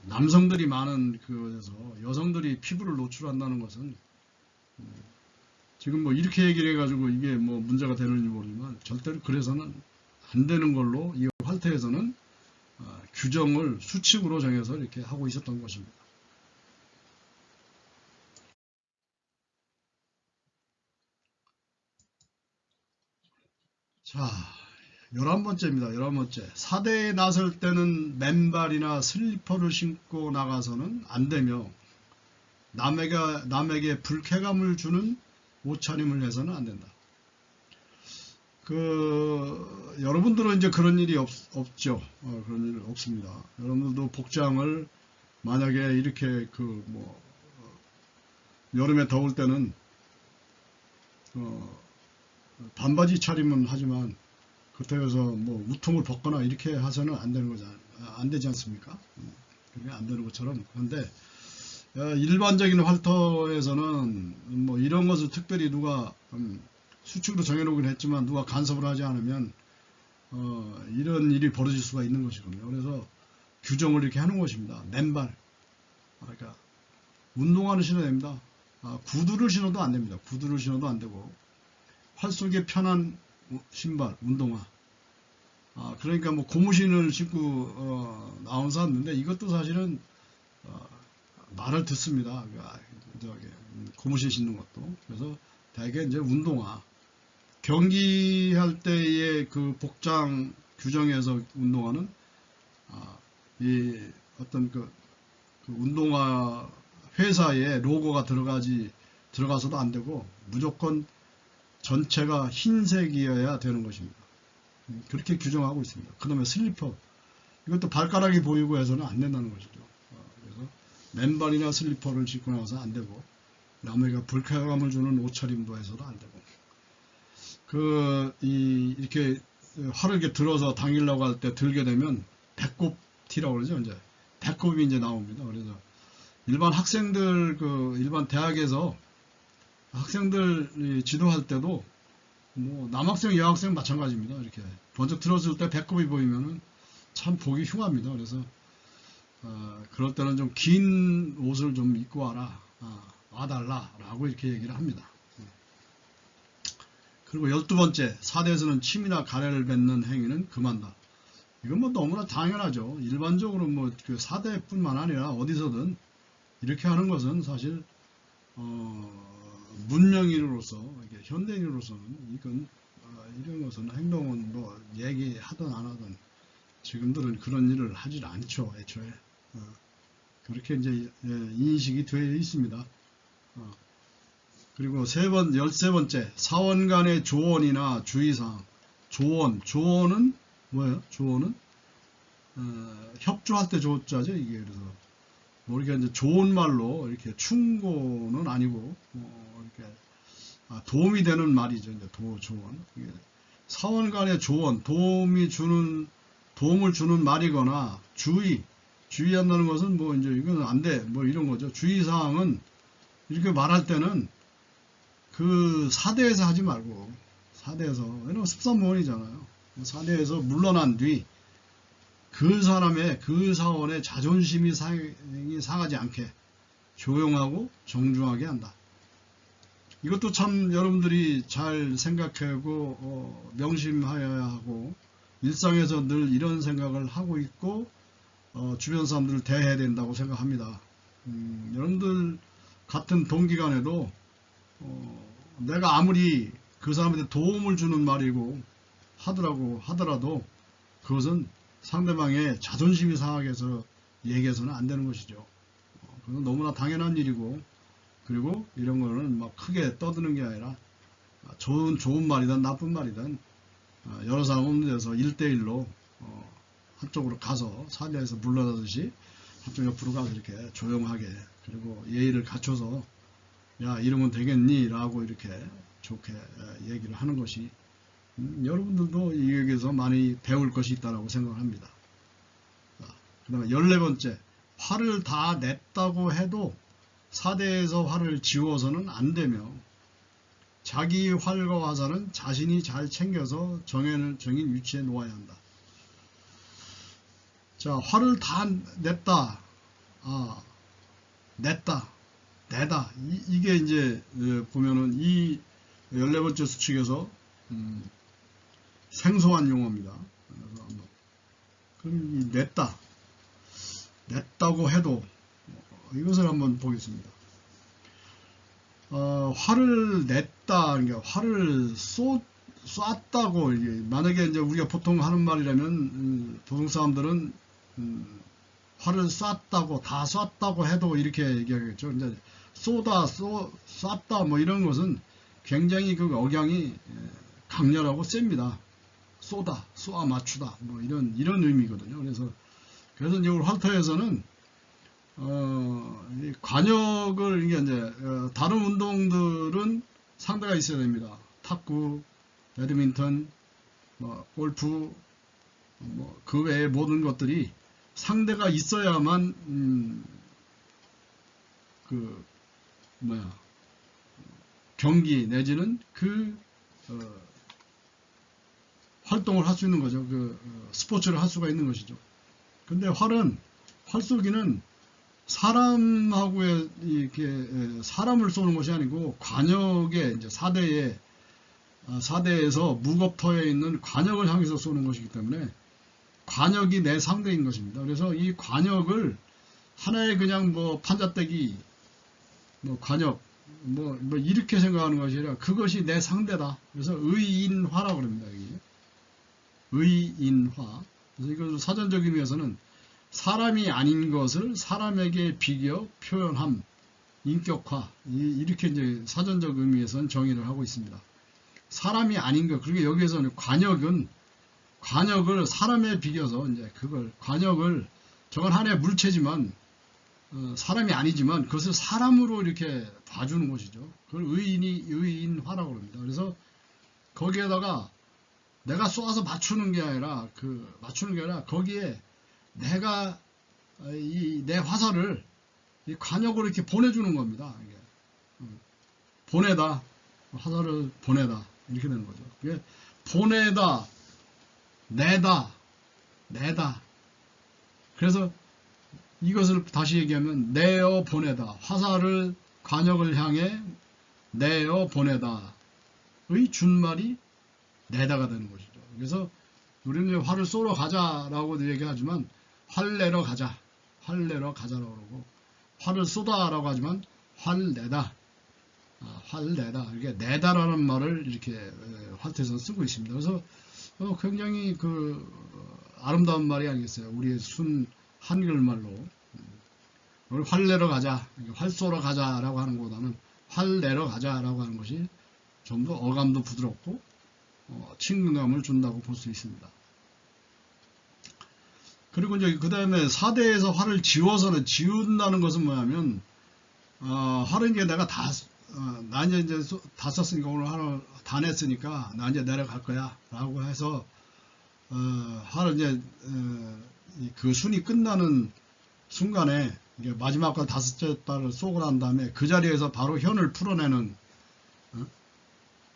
남성들이 많은 그에서 여성들이 피부를 노출한다는 것은 지금 뭐 이렇게 얘기를 해가지고 이게 뭐 문제가 되는지 모르지만 절대로 그래서는 안 되는 걸로 이 활터에서는 규정을 수칙으로 정해서 이렇게 하고 있었던 것입니다. 자, 11번째입니다. 11번째. 사대에 나설 때는 맨발이나 슬리퍼를 신고 나가서는 안 되며, 남에게 불쾌감을 주는 옷차림을 해서는 안 된다. 여러분들은 이제 그런 일이 없죠. 그런 일 없습니다. 여러분들도 복장을 만약에 이렇게 여름에 더울 때는 반바지 차림은 하지만 그렇다고 해서 뭐 우통을 벗거나 이렇게 해서는 안 되는 거잖아요. 안 되지 않습니까? 그게 안 되는 것처럼. 그런데 일반적인 활터에서는 뭐 이런 것을 특별히 누가 수칙으로 정해놓긴 했지만 누가 간섭을 하지 않으면 이런 일이 벌어질 수가 있는 것이거든요. 그래서 규정을 이렇게 하는 것입니다. 맨발, 그러니까 운동화를 신어야 됩니다. 구두를 신어도 안 됩니다. 구두를 신어도 안 되고, 활쏘기에 편한 신발, 운동화. 그러니까 뭐 고무신을 신고 나온 사람인데 이것도 사실은 말을 듣습니다. 고무신 신는 것도. 그래서 대개 이제 운동화. 경기할 때의 그 복장 규정에서 운동화는 이 어떤 그 운동화 회사에 로고가 들어가서도 안 되고 무조건 전체가 흰색이어야 되는 것입니다. 그렇게 규정하고 있습니다. 그 다음에 슬리퍼. 이것도 발가락이 보이고 해서는 안 된다는 것이죠. 그래서 맨발이나 슬리퍼를 신고 나와서 안 되고, 남에게 불쾌감을 주는 옷차림도 해서도 안 되고, 이렇게 활을 이렇게 들어서 당기려고 할 때 들게 되면 배꼽 티라고 그러죠. 이제 배꼽이 이제 나옵니다. 그래서 일반 학생들, 일반 대학에서 학생들 지도할 때도 뭐 남학생, 여학생 마찬가지입니다. 이렇게 먼저 들었을 때 배꼽이 보이면은 참 보기 흉합니다. 그래서 그럴 때는 좀 긴 옷을 좀 입고 와라, 와달라라고 이렇게 얘기를 합니다. 그리고 12번째, 사대에서는 침이나 가래를 뱉는 행위는 금한다. 이건 뭐 너무나 당연하죠. 일반적으로 뭐 그 사대뿐만 아니라 어디서든 이렇게 하는 것은 사실 문명인으로서, 현대인으로서는 이건 이런 것은 행동은 뭐 얘기하든 안 하든 지금들은 그런 일을 하질 않죠. 애초에 그렇게 이제 인식이 되어 있습니다. 그리고 13번째, 사원 간의 조언이나 주의사항. 조언은 뭐예요? 조언은 협조할 때 조자죠. 이게 그래서 뭐 이렇게 이제 좋은 말로 이렇게 충고는 아니고 이렇게 도움이 되는 말이죠. 이제 조언. 사원 간의 조언, 도움을 주는 말이거나 주의한다는 것은 뭐 이제 이건 안 돼, 뭐 이런 거죠. 주의사항은 이렇게 말할 때는 그 사대에서 하지 말고, 사대에서, 왜냐면 13번이잖아요. 사대에서 물러난 뒤 그 사람의, 그 사원의 자존심이 상하지 않게 조용하고 정중하게 한다. 이것도 참 여러분들이 잘 생각하고 명심하여야 하고, 일상에서 늘 이런 생각을 하고 있고 주변 사람들을 대해야 된다고 생각합니다. 여러분들 같은 동기간에도 내가 아무리 그 사람한테 도움을 주는 말이고 하더라도 그것은 상대방의 자존심이 상하게 해서 얘기해서는 안 되는 것이죠. 그건 너무나 당연한 일이고, 그리고 이런 거는 막 크게 떠드는 게 아니라 좋은 말이든 나쁜 말이든 여러 사람 없는 데서 1대1로 한쪽으로 가서 사대에서 물러나듯이 한쪽 옆으로 가서 이렇게 조용하게, 그리고 예의를 갖춰서 야, 이러면 되겠니? 라고 이렇게 좋게 얘기를 하는 것이 여러분들도 이 얘기에서 많이 배울 것이 있다고 생각합니다. 그 다음에 14번째, 화를 다 냈다고 해도 사대에서 화를 지워서는 안 되며, 자기 활과 화살은 자신이 잘 챙겨서 정인 위치에 놓아야 한다. 자, 화를 다 냈다, 내다. 이게 이제 보면은 이 14번째 수칙에서 생소한 용어입니다. 그럼 이 냈다고 해도 이것을 한번 보겠습니다. 화를 냈다, 그러니까 화를 쐈다고, 만약에 이제 우리가 보통 하는 말이라면 보통 사람들은 화를 쐈다고, 다 쐈다고 해도 이렇게 얘기하겠죠. 이제 쐈다 뭐 이런 것은 굉장히 그 억양이 강렬하고 셉니다. 쏘아 맞추다 뭐 이런 의미거든요. 그래서 이제 우리 활터에서는 관역을 이제 다른 운동들은 상대가 있어야 됩니다. 탁구, 배드민턴, 뭐 골프, 뭐 그 외의 모든 것들이 상대가 있어야만 경기 내지는 활동을 할 수 있는 거죠. 스포츠를 할 수가 있는 것이죠. 근데 활쏘기는 사람하고의 이렇게 사람을 쏘는 것이 아니고 관역에 이제 사대에서 무겁터에 있는 관역을 향해서 쏘는 것이기 때문에 관역이 내 상대인 것입니다. 그래서 이 관역을 하나의 그냥 뭐 판자떼기, 뭐 관역, 뭐 이렇게 생각하는 것이 아니라 그것이 내 상대다. 그래서 의인화라고 그럽니다. 여기. 의인화. 그래서 이것을 사전적 의미에서는 사람이 아닌 것을 사람에게 비교, 표현함, 인격화, 이렇게 이제 사전적 의미에서는 정의를 하고 있습니다. 사람이 아닌 것, 그리고 여기에서는 관역은 관역을 사람에 비겨서 이제 그걸 관역을 저건 하나의 물체지만 사람이 아니지만 그것을 사람으로 이렇게 봐주는 것이죠. 그걸 의인화라고 합니다. 그래서 거기에다가 내가 쏘아서 맞추는 게 아니라 거기에 내가 내 화살을 이 관역으로 이렇게 보내주는 겁니다. 이게. 보내다 화살을 보내다 이렇게 되는 거죠. 이게 보내다 내다 그래서 이것을 다시 얘기하면 내어 보내다 화살을 관역을 향해 내어 보내다의 준말이 내다가 되는 것이죠. 그래서 우리는 활을 쏘러 가자라고도 얘기하지만 활 내러 가자라고 그러고 활을 쏘다라고 하지만 활 내다 이게 내다라는 말을 이렇게 활태에서 쓰고 있습니다. 그래서 굉장히 아름다운 말이 아니겠어요. 우리의 순 한글말로 우리 활 내러 가자, 활 쏘러 가자라고 하는 것보다는 활 내러 가자라고 하는 것이 좀 더 어감도 부드럽고 친근감을 준다고 볼 수 있습니다. 그리고 이제 그 다음에 사대에서 활을 지운다는 것은 뭐냐면 활은 이제 내가 나 이제 다 썼으니까 오늘 하루 다 냈으니까 나 이제 내려갈 거야 라고 해서 활을 이제 그 순이 끝나는 순간에 마지막 걸 5째 발을 쏘고 난 다음에 그 자리에서 바로 현을 풀어내는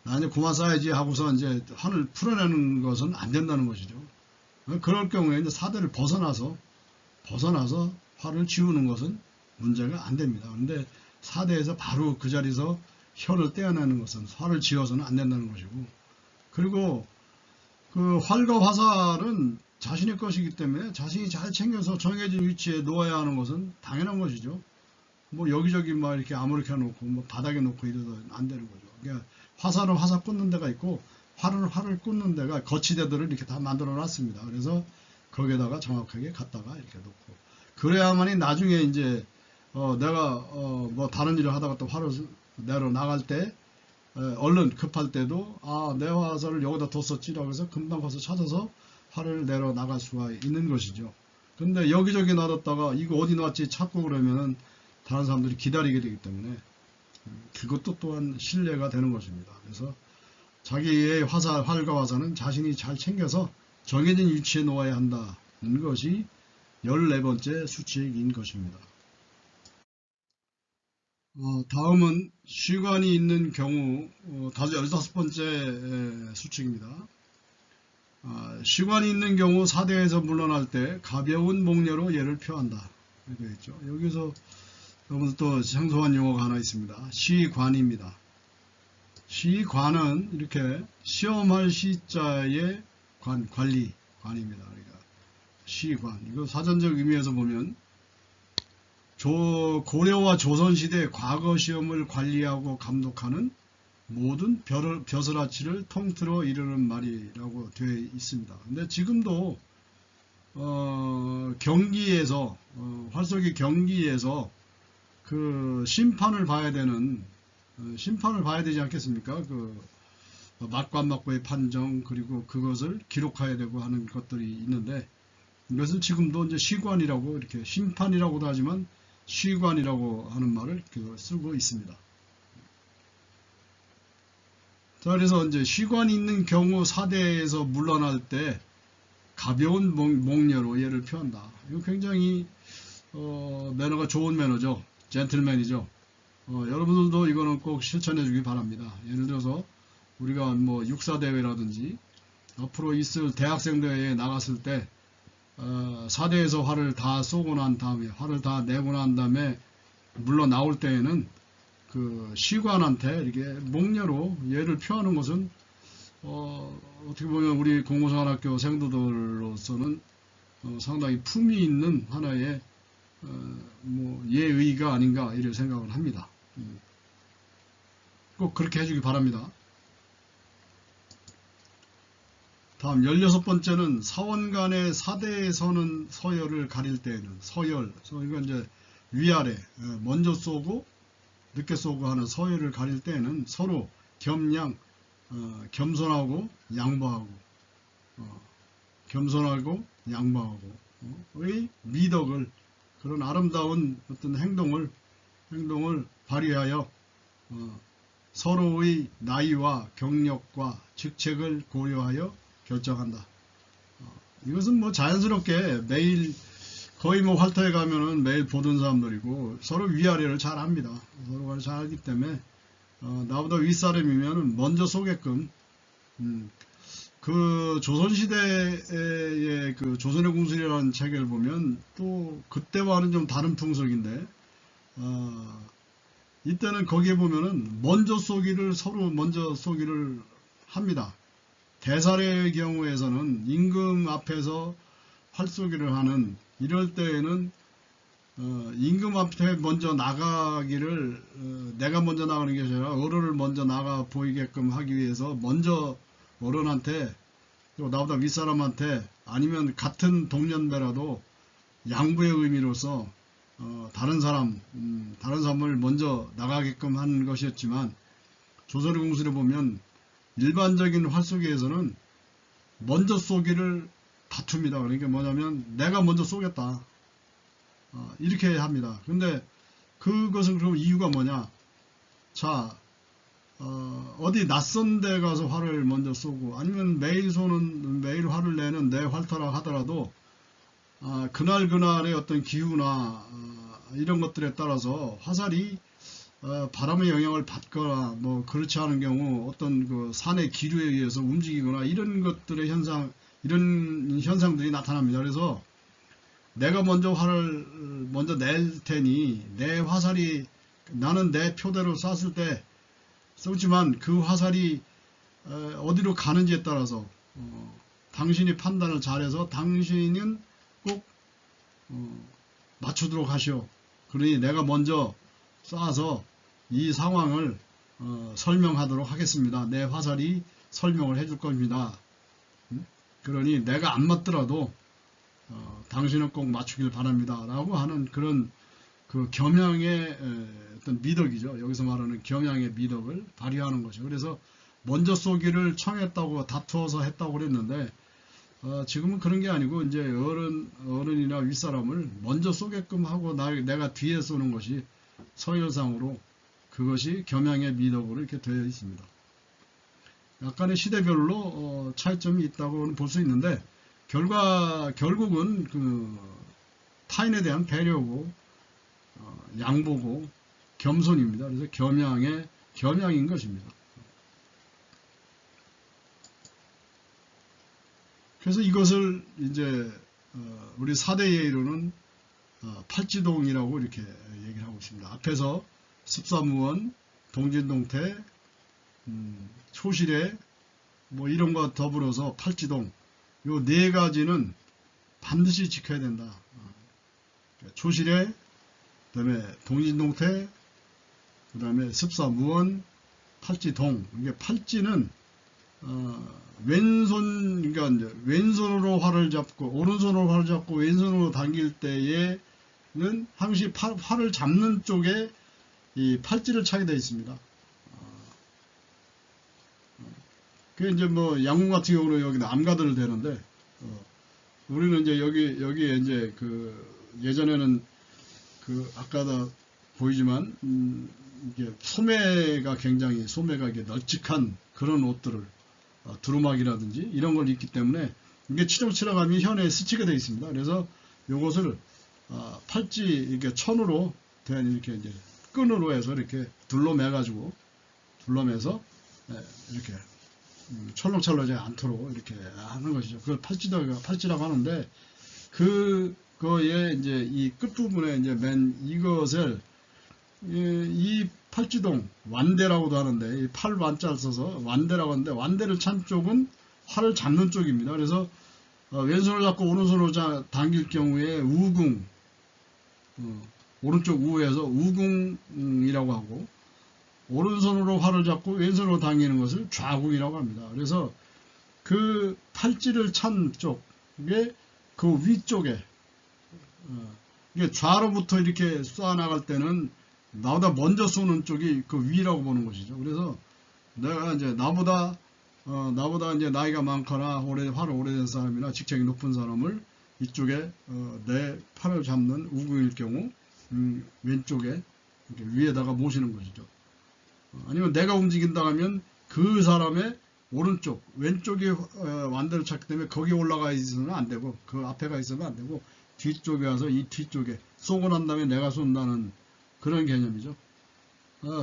나 이제 그만 쏴야지 하고서 이제 환을 풀어내는 것은 안 된다는 것이죠. 그럴 경우에 이제 사대를 벗어나서 활을 지우는 것은 문제가 안 됩니다. 그런데 사대에서 바로 그 자리에서 현을 떼어내는 것은 활을 지워서는 안 된다는 것이고, 그리고 그 활과 화살은 자신의 것이기 때문에 자신이 잘 챙겨서 정해진 위치에 놓아야 하는 것은 당연한 것이죠. 뭐 여기저기 막 이렇게 아무렇게 놓고 뭐 바닥에 놓고 이래도 안 되는 거죠. 그러니까 화살은 화살 꽂는 데가 있고 활은 활을 꽂는 데가 거치대들을 이렇게 다 만들어 놨습니다. 그래서 거기에다가 정확하게 갖다가 이렇게 놓고 그래야만이 나중에 이제 내가 뭐 다른 일을 하다가 또 활을 내러 나갈 때 얼른 급할 때도 내 화살을 여기다 뒀었지라고 해서 금방 가서 찾아서 활을 내러 나갈 수가 있는 것이죠. 근데 여기저기 놔뒀다가 이거 어디 놨지 찾고 그러면은 다른 사람들이 기다리게 되기 때문에 그것도 또한 신뢰가 되는 것입니다. 그래서 자기의 활과 화살은 자신이 잘 챙겨서 정해진 위치에 놓아야 한다는 것이 14번째 수칙인 것입니다. 다음은 시관이 있는 경우 15번째 수칙입니다. 시관이 있는 경우 사대에서 물러날 때 가벼운 목례로 예를 표한다. 이렇게 되어 있죠. 여기서 여러분 또 생소한 용어가 하나 있습니다. 시관입니다. 시관은 이렇게 시험할 시자의 관리관입니다. 그러니까 시관. 이거 사전적 의미에서 보면 고려와 조선시대 과거 시험을 관리하고 감독하는 모든 벼슬아치를 통틀어 이르는 말이라고 되어 있습니다. 근데 지금도 경기에서 활쏘기 경기에서 그 심판을 봐야 되지 않겠습니까? 맞고 안 맞고의 판정, 그리고 그것을 기록해야 되고 하는 것들이 있는데, 이것을 지금도 이제 시관이라고, 이렇게 심판이라고도 하지만 시관이라고 하는 말을 쓰고 있습니다. 자, 그래서 이제 시관이 있는 경우 사대에서 물러날 때 가벼운 목례로 예를 표한다. 이거 굉장히 매너가 좋은 매너죠. 젠틀맨이죠. 여러분들도 이거는 꼭 실천해 주기 바랍니다. 예를 들어서 우리가 뭐 육사대회라든지 앞으로 있을 대학생대회에 나갔을 때 사대에서 활을 다 쏘고 난 다음에 활을 다 내고 난 다음에 물러 나올 때에는 그 시관한테 이렇게 목례로 예를 표하는 것은 어떻게 보면 우리 공무생활학교 생도들로서는 상당히 품위 있는 하나의 뭐 예의가 아닌가 이런 생각을 합니다. 꼭 그렇게 해주기 바랍니다. 다음 16번째는 사원간의 사대에 서는 서열을 가릴 때에는 서열, 이건 이제 위아래 먼저 쏘고 늦게 쏘고 하는 서열을 가릴 때에는 서로 겸손하고 양보하고 겸손하고 양보하고 의 미덕을, 그런 아름다운 어떤 행동을 발휘하여 서로의 나이와 경력과 직책을 고려하여 결정한다. 이것은 뭐 자연스럽게 매일 거의 뭐 활터에 가면은 매일 보던 사람들이고 서로 위아래를 잘 압니다. 서로가 잘 알기 때문에 나보다 윗사람이면 먼저 쏘게끔. 그 조선시대의 그 조선의 궁술이라는 책을 보면 또 그때와는 좀 다른 풍속인데, 이때는 거기에 보면은 먼저 쏘기를, 서로 먼저 쏘기를 합니다. 대사의 경우에서는 임금 앞에서 활쏘기를 하는, 이럴 때에는 임금 앞에 먼저 나가기를, 내가 먼저 나가는 게 아니라 어른을 먼저 나가 보이게끔 하기 위해서 먼저 어른한테, 또 나보다 윗사람한테, 아니면 같은 동년배라도 양보의 의미로서 다른 사람을 먼저 나가게끔 한 것이었지만, 조선의 궁술에 보면 일반적인 활쏘기에서는 먼저 쏘기를 다툽니다. 그러니까 뭐냐면 내가 먼저 쏘겠다, 이렇게 합니다. 근데 그것은 그럼 이유가 뭐냐? 자, 어디 낯선 데 가서 활을 먼저 쏘고, 아니면 매일 활을 내는 내 활터라 하더라도 그날그날의 어떤 기후나 이런 것들에 따라서 화살이 바람의 영향을 받거나 뭐 그렇지 않은 경우 어떤 그 산의 기류에 의해서 움직이거나 이런 것들의 이런 현상들이 나타납니다. 그래서 내가 먼저 활을 먼저 낼 테니 내 화살이, 나는 내 표대로 쐈을 때 쏘지만 그 화살이 어디로 가는지에 따라서 당신이 판단을 잘해서 당신은 꼭 맞추도록 하시오. 그러니 내가 먼저 쏴서 이 상황을 설명하도록 하겠습니다. 내 화살이 설명을 해줄 겁니다. 그러니 내가 안 맞더라도 당신은 꼭 맞추길 바랍니다. 라고 하는 그런 그 겸양의 어떤 미덕이죠. 여기서 말하는 겸양의 미덕을 발휘하는 것이죠. 그래서 먼저 쏘기를 청했다고, 다투어서 했다고 그랬는데, 지금은 그런 게 아니고 이제 어른이나 윗사람을 먼저 쏘게끔 하고 내가 뒤에 쏘는 것이 서열상으로 그것이 겸양의 미덕으로 이렇게 되어 있습니다. 약간의 시대별로 차이점이 있다고 볼 수 있는데, 결국은 그 타인에 대한 배려고 양보고 겸손입니다. 그래서 겸양인 것입니다. 그래서 이것을 이제 우리 사대예의로는 팔찌동이라고 이렇게 얘기를 하고 있습니다. 앞에서 습사무원, 동진동태, 초실에 뭐 이런 거 더불어서 팔찌동, 요 네 가지는 반드시 지켜야 된다. 초실에, 그 다음에 동진동태, 그 다음에 습사무원, 팔찌동. 이게 팔찌는 그러니까 이제 왼손으로 활을 잡고, 오른손으로 활을 잡고 왼손으로 당길 때에는 항시 활을 잡는 쪽에 이 팔찌를 차게 되어 있습니다. 그 이제 뭐 양궁 같은 경우는 여기 암가드를 대는데, 우리는 이제 여기에 이제 그 예전에는 그 아까도 보이지만 이게 소매가 이게 널찍한 그런 옷들을 두루마기라든지 이런 걸 입기 때문에 이게 치렁치렁하면 현에 스치게 되어 있습니다. 그래서 요것을 팔찌 이렇게 천으로 된 이렇게 이제 끈으로 해서 이렇게 둘러매서 이렇게 철렁철렁하지 않도록 이렇게 하는 것이죠. 그걸 팔찌라고 하는데, 그거에 이제 이 끝부분에 이제 맨 이것을 이 팔찌동, 완대라고도 하는데, 이 팔 완자를 써서 완대라고 하는데, 완대를 찬 쪽은 활을 잡는 쪽입니다. 그래서 왼손을 잡고 오른손으로 당길 경우에 우궁, 오른쪽 우에서 우궁이라고 하고, 오른손으로 활을 잡고 왼손으로 당기는 것을 좌궁이라고 합니다. 그래서 그 팔찌를 찬 쪽에 그 위쪽에, 이게 좌로부터 이렇게 쏴 나갈 때는 나보다 먼저 쏘는 쪽이 그 위라고 보는 것이죠. 그래서 내가 이제 나보다 나보다 이제 나이가 많거나 활을 오래된 사람이나 직책이 높은 사람을 이쪽에 내 팔을 잡는 우궁일 경우 왼쪽에 이렇게 위에다가 모시는 것이죠. 아니면 내가 움직인다 하면 그 사람의 오른쪽, 왼쪽이 완대로 찾기 때문에 거기에 올라가 있으면 안 되고 그 앞에 가 있으면 안 되고 뒤쪽에 와서 이 뒤쪽에 쏘고 난 다음에 내가 쏜다는 그런 개념이죠.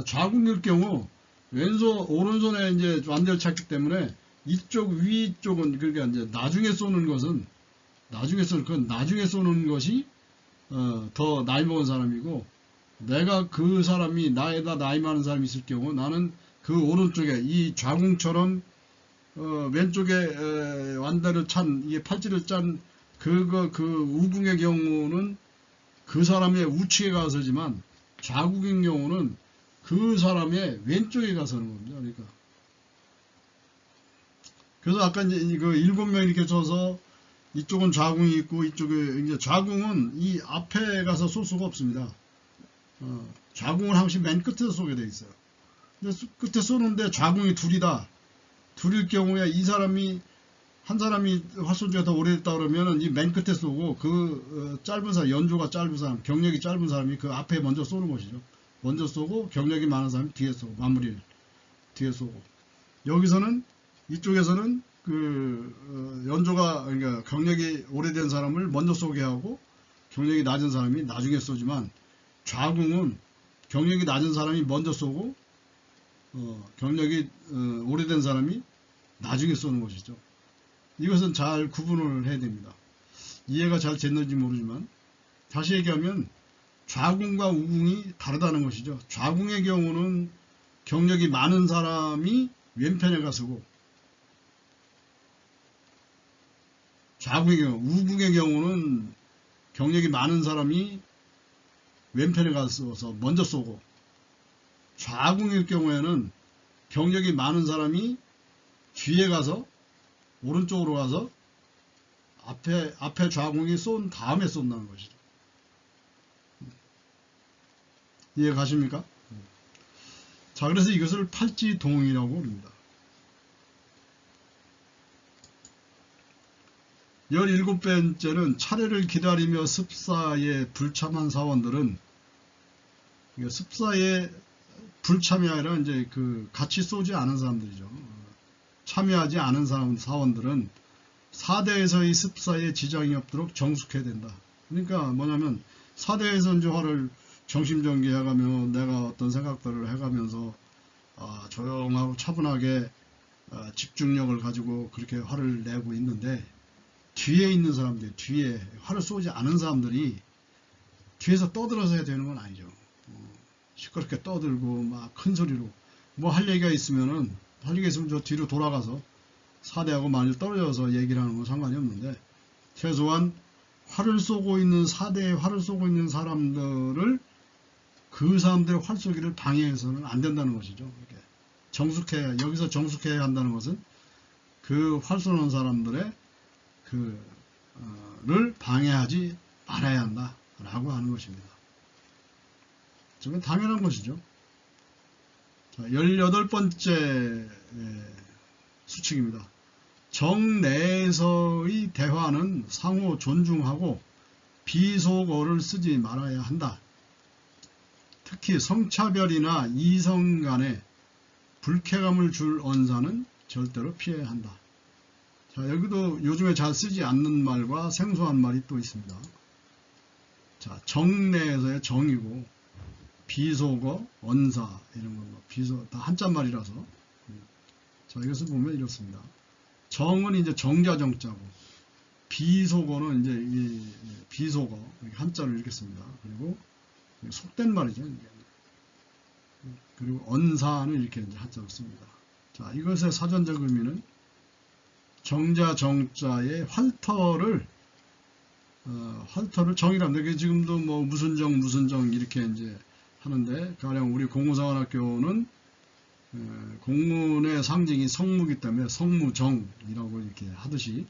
좌궁일 경우 왼손, 오른손에 이제 완대로 찾기 때문에 이쪽 위쪽은 그러니까 이제 나중에 쏘는 것은 나중에 쏘는 것이 더 나이 먹은 사람이고 내가 그 사람이 나이다 나이 많은 사람이 있을 경우 나는 그 오른쪽에 이 좌궁처럼 왼쪽에 완대를 찬 이게 팔찌를 짠 그 우궁의 경우는 그 사람의 우측에 가서지만 좌궁의 경우는 그 사람의 왼쪽에 가서는 겁니다. 그러니까 그래서 아까 이제 그 7명 이렇게 쳐서 이쪽은 좌궁이 있고 이쪽에 이제 좌궁은 이 앞에 가서 쏠 수가 없습니다. 좌궁은 항상 맨 끝에서 쏘게 돼 있어요. 근데 끝에 쏘는데 좌궁이 둘이다. 둘일 경우에 이 사람이 한 사람이 활손주가 더 오래됐다 그러면은 이 맨 끝에 쏘고 그 짧은 사람, 연조가 짧은 사람, 경력이 짧은 사람이 그 앞에 먼저 쏘는 것이죠. 먼저 쏘고 경력이 많은 사람이 뒤에 쏘고 마무리를 뒤에 쏘고 여기서는 이쪽에서는 그 연조가 그러니까 경력이 오래된 사람을 먼저 쏘게 하고 경력이 낮은 사람이 나중에 쏘지만 좌궁은 경력이 낮은 사람이 먼저 쏘고 경력이 오래된 사람이 나중에 쏘는 것이죠. 이것은 잘 구분을 해야 됩니다. 이해가 잘 됐는지 모르지만 다시 얘기하면 좌궁과 우궁이 다르다는 것이죠. 좌궁의 경우는 경력이 많은 사람이 왼편에 가서고 좌궁의 경우, 우궁의 경우는 경력이 많은 사람이 왼편에 가서 먼저 쏘고 좌궁일 경우에는 경력이 많은 사람이 뒤에 가서 오른쪽으로 가서 앞에 좌궁이 쏜 다음에 쏜다는 것이죠. 이해 가십니까? 자, 그래서 이것을 팔찌동이라고 합니다. 17번째는 차례를 기다리며 습사에 불참한 사원들은 습사에 불참이 아니라 이제 그 같이 쏘지 않은 사람들이죠. 참여하지 않은 사원들은 4대에서의 습사에 지장이 없도록 정숙해야 된다. 그러니까 뭐냐면 4대에서 이제 화를 정심정기해가며 내가 어떤 생각들을 해가면서 조용하고 차분하게 집중력을 가지고 그렇게 화를 내고 있는데 뒤에 있는 사람들, 뒤에 화를 쏘지 않은 사람들이 뒤에서 떠들어서 해야 되는 건 아니죠. 시끄럽게 떠들고 막 큰 소리로 뭐 할 얘기가 있으면 저 뒤로 돌아가서 4대하고 많이 떨어져서 얘기를 하는 건 상관이 없는데 최소한 활을 쏘고 있는 4대에 활을 쏘고 있는 사람들을 그 사람들의 활쏘기를 방해해서는 안 된다는 것이죠. 이렇게 여기서 정숙해야 한다는 것은 그 활 쏘는 사람들의 를 방해하지 말아야 한다 라고 하는 것입니다. 저건 당연한 것이죠. 자, 18번째 수칙입니다. 정 내에서의 대화는 상호 존중하고 비속어를 쓰지 말아야 한다. 특히 성차별이나 이성 간에 불쾌감을 줄 언사는 절대로 피해야 한다. 자, 여기도 요즘에 잘 쓰지 않는 말과 생소한 말이 또 있습니다. 자, 정 내에서의 정이고 비속어, 언사 이런 거 비속 다 한자말이라서 자, 이것을 보면 이렇습니다. 정은 이제 정자정자고 비속어는 이제 이 비속어 한자로 이렇게 씁니다. 그리고 속된 말이죠. 그리고 언사는 이렇게 이제 한자로 씁니다. 자, 이것의 사전적 의미는 정자 정자의 활터를 정이랍니다. 지금도 뭐 무슨 정 이렇게 이제 하는데 가령 우리 공무사관학교는 공문의 상징이 성무기 때문에 성무정이라고 이렇게 하듯이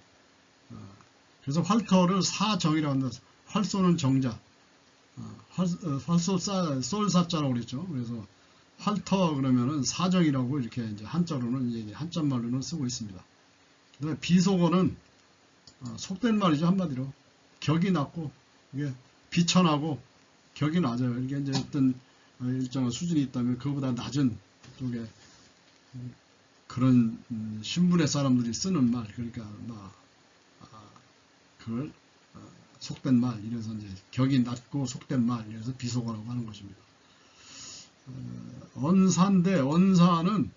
그래서 활터를 사정이라고 한다. 활 쏘는 정자 쏠사자라고 그랬죠. 그래서 활터 그러면은 사정이라고 이렇게 이제 한자로는 이제 한자말로는 쓰고 있습니다. 그다음에 비속어는 속된 말이죠. 한마디로 격이 낮고 이게 비천하고 격이 낮아요. 이게 이제 어떤 일정한 수준이 있다면 그보다 낮은 쪽에 그런 신분의 사람들이 쓰는 말, 그러니까 그걸 속된 말, 이래서 이제 격이 낮고 속된 말, 이래서 비속어라고 하는 것입니다. 언사인데, 언사는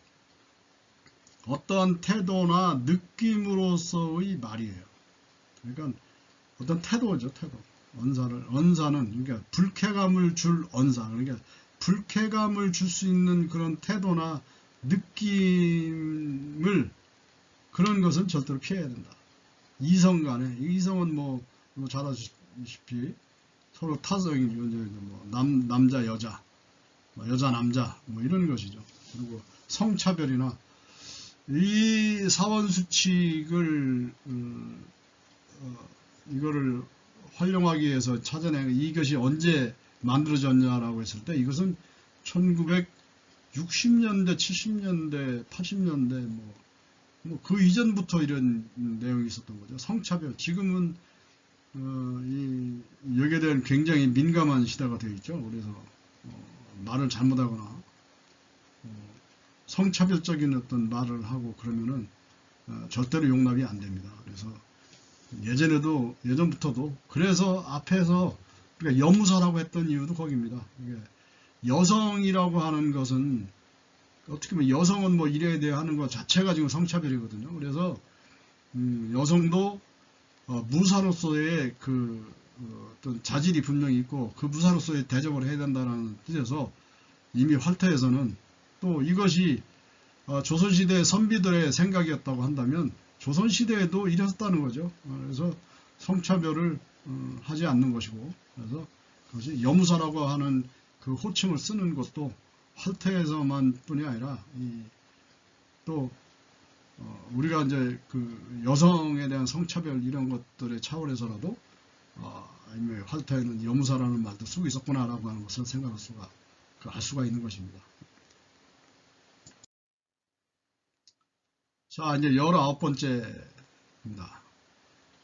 어떠한 태도나 느낌으로서의 말이에요. 그러니까 어떤 태도죠, 태도. 언사는 그러니까 불쾌감을 줄 언사, 그러니까 불쾌감을 줄 수 있는 그런 태도나 느낌을, 그런 것은 절대로 피해야 된다. 이성 간에, 이성은 뭐 잘 아시다시피 서로 타성이죠. 뭐 남자 여자, 여자 남자 뭐 이런 것이죠. 그리고 성차별이나 이 사원수칙을 이거를 활용하기 위해서 찾아낸 이것이 언제 만들어졌냐라고 했을 때, 이것은 1960년대, 70년대, 80년대 뭐 그 이전부터 이런 내용이 있었던 거죠. 성차별. 지금은 여기에 대한 굉장히 민감한 시대가 되어 있죠. 그래서 말을 잘못하거나 성차별적인 어떤 말을 하고 그러면은 절대로 용납이 안 됩니다. 그래서 예전부터도 그래서 앞에서 우리가 여무사라고 했던 이유도 거기입니다. 이게 여성이라고 하는 것은 어떻게 보면 여성은 뭐 이래야 돼야 하는 것 자체가 지금 성차별이거든요. 그래서 여성도 무사로서의 그 어떤 자질이 분명히 있고 그 무사로서의 대접을 해야 된다는 뜻에서 이미 활터에서는, 또 이것이 조선시대 선비들의 생각이었다고 한다면 조선시대에도 이랬었다는 거죠. 그래서 성차별을 하지 않는 것이고, 그래서 그것이 여무사라고 하는 그 호칭을 쓰는 것도 활터에서만 뿐이 아니라 또 우리가 이제 그 여성에 대한 성차별 이런 것들의 차원에서라도 아니면 활터에는 여무사라는 말도 쓰고 있었구나라고 하는 것을 생각할 수가, 알 수가 있는 것입니다. 자, 이제 19번째입니다.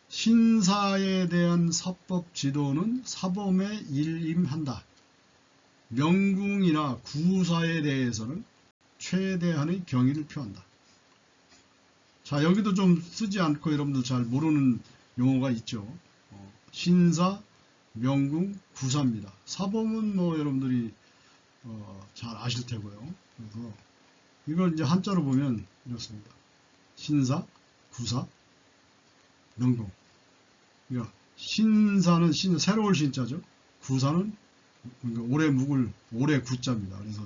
신사에 대한 사법 지도는 사범에 일임한다. 명궁이나 구사에 대해서는 최대한의 경의를 표한다. 자, 여기도 좀 쓰지 않고 여러분들 잘 모르는 용어가 있죠. 신사, 명궁, 구사입니다. 사범은 뭐 여러분들이 잘 아실 테고요. 그래서 이걸 이제 한자로 보면 이렇습니다. 신사, 구사, 명궁. 그러니까 신사는 새로울 신자죠. 구사는 그러니까 오래 구자입니다. 그래서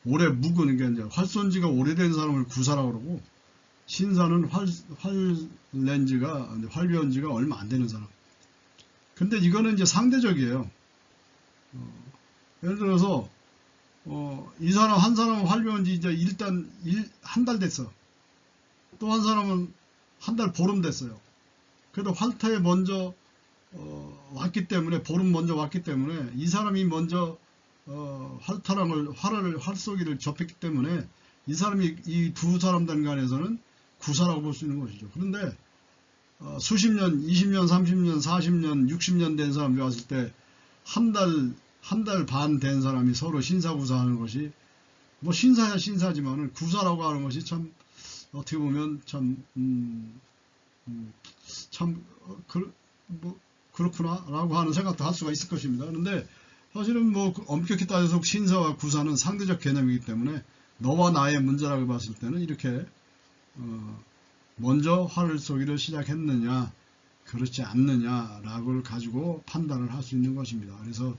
오래 묵은 게 이제 활손지가 오래된 사람을 구사라고 그러고, 신사는 활변 지가 얼마 안 되는 사람. 근데 이거는 이제 상대적이에요. 예를 들어서 이 사람 한 사람은 활변 지 이제 일단 한 달 됐어. 또 한 사람은 한 달 보름 됐어요. 그래도 활터에 먼저 왔기 때문에, 보름 먼저 왔기 때문에 이 사람이 먼저 활쏘기를 접했기 때문에 이 사람이, 이 두 사람들 간에서는 구사라고 볼 수 있는 것이죠. 그런데 수십 년, 20년, 30년, 40년, 60년 된 사람이 왔을 때 한 달 반 된 사람이 서로 신사구사하는 것이, 뭐 신사야 신사지만은 구사라고 하는 것이 참 어떻게 보면 그렇구나 라고 하는 생각도 할 수가 있을 것입니다. 그런데 사실은 뭐 엄격히 따져서 신사와 구사는 상대적 개념이기 때문에 너와 나의 문제라고 봤을 때는 이렇게 먼저 활을 쏘기를 시작했느냐 그렇지 않느냐라고를 가지고 판단을 할 수 있는 것입니다. 그래서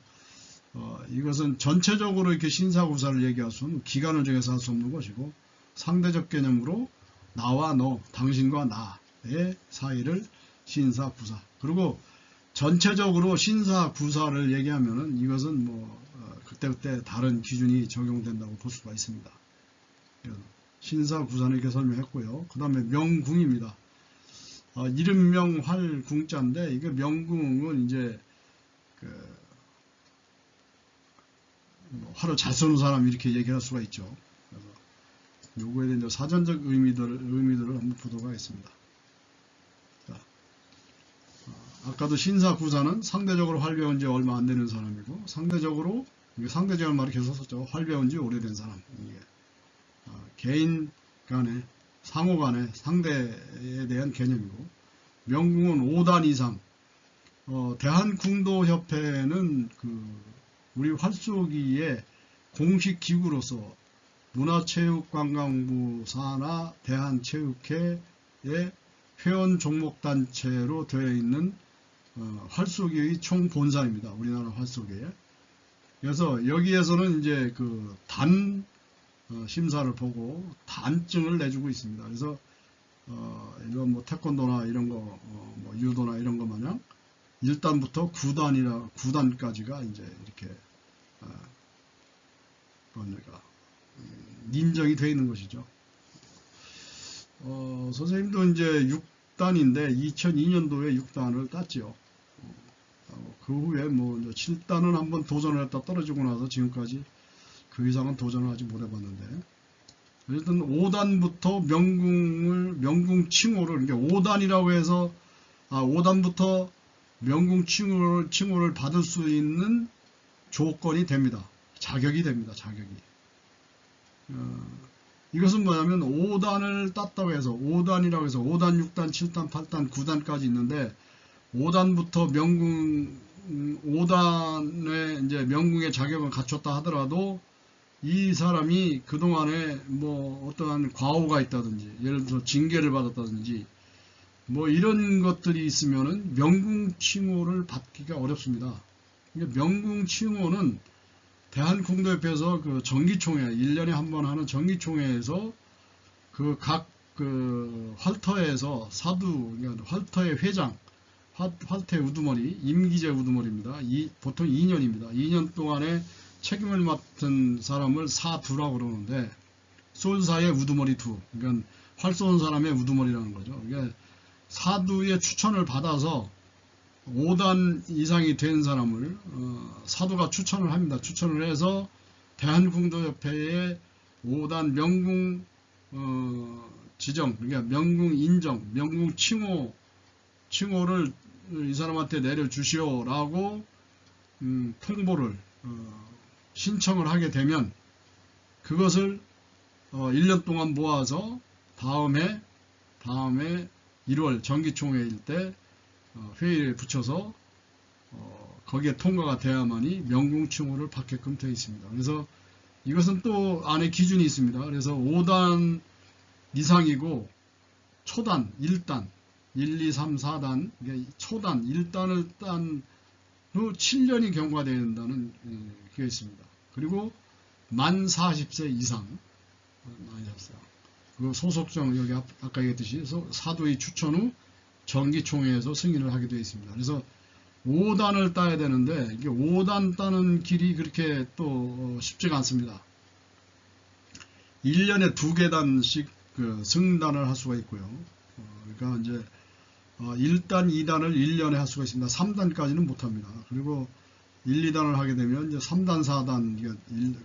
이것은 전체적으로 이렇게 신사구사를 얘기할 수는 기간을 정해서 할 수 없는 것이고, 상대적 개념으로 나와 너, 당신과 나의 사이를 신사구사, 그리고 전체적으로 신사구사를 얘기하면은 이것은 뭐 그때그때 다른 기준이 적용된다고 볼 수가 있습니다. 신사구사는 이렇게 설명했고요. 그 다음에 명궁입니다. 이름명활궁자인데, 이게 명궁은 이제 뭐 활을 잘 쏘는 사람 이렇게 얘기할 수가 있죠. 그래서 요거에 대한 사전적 의미들을 한번 보도록 하겠습니다. 자, 아까도 신사구사는 상대적으로 활 배운 지 얼마 안 되는 사람이고, 상대적으로, 이게 상대적인 말을 계속 썼죠. 활 배운 지 오래된 사람. 이게 개인 간의, 상호 간의 상대에 대한 개념이고, 명궁은 5단 이상. 대한궁도협회는 우리 활쏘기의 공식 기구로서 문화체육관광부 산하 대한체육회의 회원 종목단체로 되어 있는 활쏘기의 총본사입니다. 우리나라 활쏘기에. 그래서 여기에서는 이제 단 심사를 보고 단증을 내주고 있습니다. 그래서 이런 뭐 태권도나 이런 거, 뭐 유도나 이런 거 마냥 1단부터 9단까지가 이제 이렇게 뭡니까 인정이 되어 있는 것이죠. 선생님도 이제 6단인데 2002년도에 6단을 땄죠. 그 후에 뭐 7단은 한번 도전을 했다 떨어지고 나서 지금까지 그 이상은 도전을 하지 못해봤는데, 어쨌든 5단부터 명궁 칭호를, 그러니까 5단이라고 해서 5단부터 명궁 칭호를 받을 수 있는 조건이 됩니다. 자격이 됩니다. 자격이. 이것은 뭐냐면 5단을 땄다고 해서 5단이라고 해서 5단, 6단, 7단, 8단, 9단까지 있는데 5단부터 5단의 이제 명궁의 자격을 갖췄다 하더라도 이 사람이 그동안에 뭐 어떠한 과오가 있다든지, 예를 들어서 징계를 받았다든지 뭐 이런 것들이 있으면은 명궁 칭호를 받기가 어렵습니다. 명궁 칭호는 대한궁도협회에서 정기총회, 1년에 한 번 하는 정기총회에서 각 활터에서 사두, 그러니까 활터의 회장, 활터의 우두머리, 임기제 우두머리입니다. 보통 2년입니다. 2년 동안에 책임을 맡은 사람을 사두라고 그러는데, 쏠사의 우두머리 두, 그러니까 활 쏘는 사람의 우두머리라는 거죠. 그러니까 사두의 추천을 받아서 5단 이상이 된 사람을 사두가 추천을 합니다. 추천을 해서 대한궁도협회의 5단 명궁 지정, 그러니까 명궁 인정, 명궁 칭호를 이 사람한테 내려주시오라고 통보를 신청을 하게 되면 그것을 1년 동안 모아서 다음에 1월 정기총회일 때 회의에 붙여서 거기에 통과가 돼야만이 명궁 칭호를 받게끔 되어 있습니다. 그래서 이것은 또 안에 기준이 있습니다. 그래서 5단 이상이고 초단 1단 1, 2, 3, 4단 초단 1단을 딴 후 7년이 경과되어야 된다는 게 있습니다. 그리고 만 40세 이상 그 소속정, 여기 아까 얘기했듯이 사도의 추천 후 정기총회에서 승인을 하게 되어 있습니다. 그래서 5단을 따야 되는데 이게 5단 따는 길이 그렇게 또 쉽지가 않습니다. 1년에 2계단씩 승단을 할 수가 있고요. 그러니까 이제 1단, 2단을 1년에 할 수가 있습니다. 3단까지는 못합니다. 그리고 1, 2단을 하게 되면 이제 3단, 4단,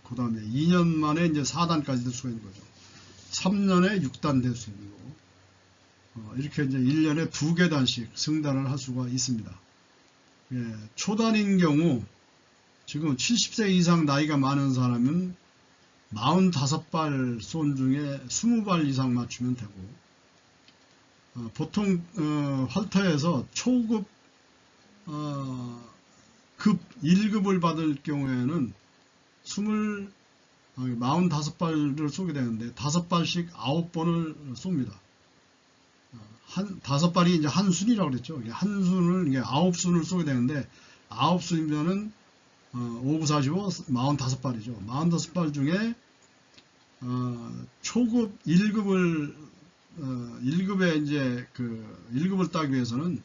그 다음에 2년 만에 이제 4단까지 될 수가 있는 거죠. 3년에 6단 될 수 있는 거고. 이렇게 이제 1년에 2계단씩 승단을 할 수가 있습니다. 예, 초단인 경우, 지금 70세 이상 나이가 많은 사람은 45발 쏜 중에 20발 이상 맞추면 되고, 보통 활터에서 초급 급 1급을 받을 경우에는 45발을 쏘게 되는데 5발씩 9번을 쏩니다. 5발이 이제 한 순이라고 그랬죠. 한 순을 9순을 쏘게 되는데 9순이면은 5, 9, 45, 45발이죠. 45발 중에 초급 1급에 이제 1급을 따기 위해서는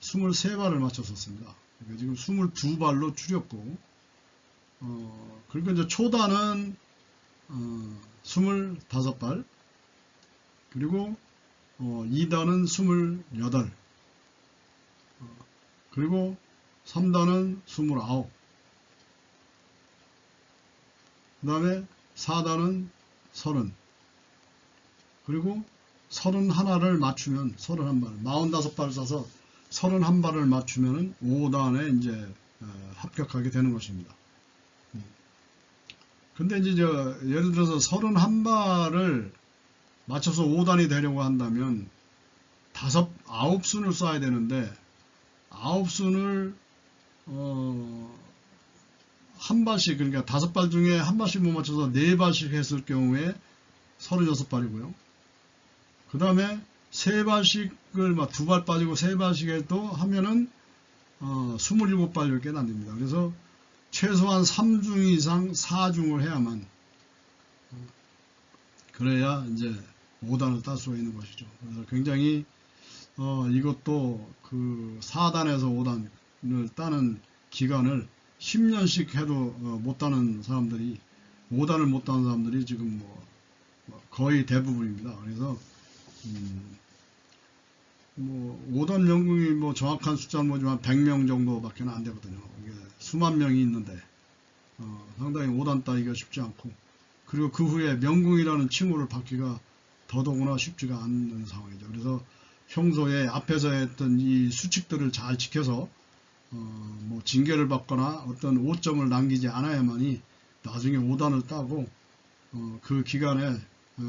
23발을 맞췄었습니다. 그러니까 지금 22발로 줄였고, 그리고 이제 초단은 25발, 그리고 2단은 28, 그리고 3단은 29, 그 다음에 4단은 30, 그리고 31를 맞추면 31발, 45발을 쏴서 31발을 맞추면은 5단에 이제 합격하게 되는 것입니다. 근데 이제 예를 들어서 31발을 맞춰서 5단이 되려고 한다면 9순을 쏴야 되는데 9순을 한 발씩, 그러니까 5발 중에 한 발씩 못 맞춰서 4발씩 했을 경우에 36발이고요. 그 다음에 3발씩을 막 2발 빠지고 3발씩 해도 하면은 27발밖에 안 됩니다. 그래서 최소한 3중 이상 4중을 해야만, 그래야 이제 5단을 딸 수가 있는 것이죠. 그래서 굉장히 이것도 그 4단에서 5단을 따는 기간을 10년씩 해도 못 따는 사람들이, 5단을 못 따는 사람들이 지금 뭐 거의 대부분입니다. 그래서 뭐 5단 연궁이 뭐 정확한 숫자는 뭐지만 100명 정도밖에 안 되거든요. 이게 수만 명이 있는데 상당히 5단 따기가 쉽지 않고, 그리고 그 후에 명궁이라는 칭호를 받기가 더더구나 쉽지가 않는 상황이죠. 그래서 평소에 앞에서 했던 이 수칙들을 잘 지켜서 뭐 징계를 받거나 어떤 오점을 남기지 않아야만이 나중에 5단을 따고 그 기간에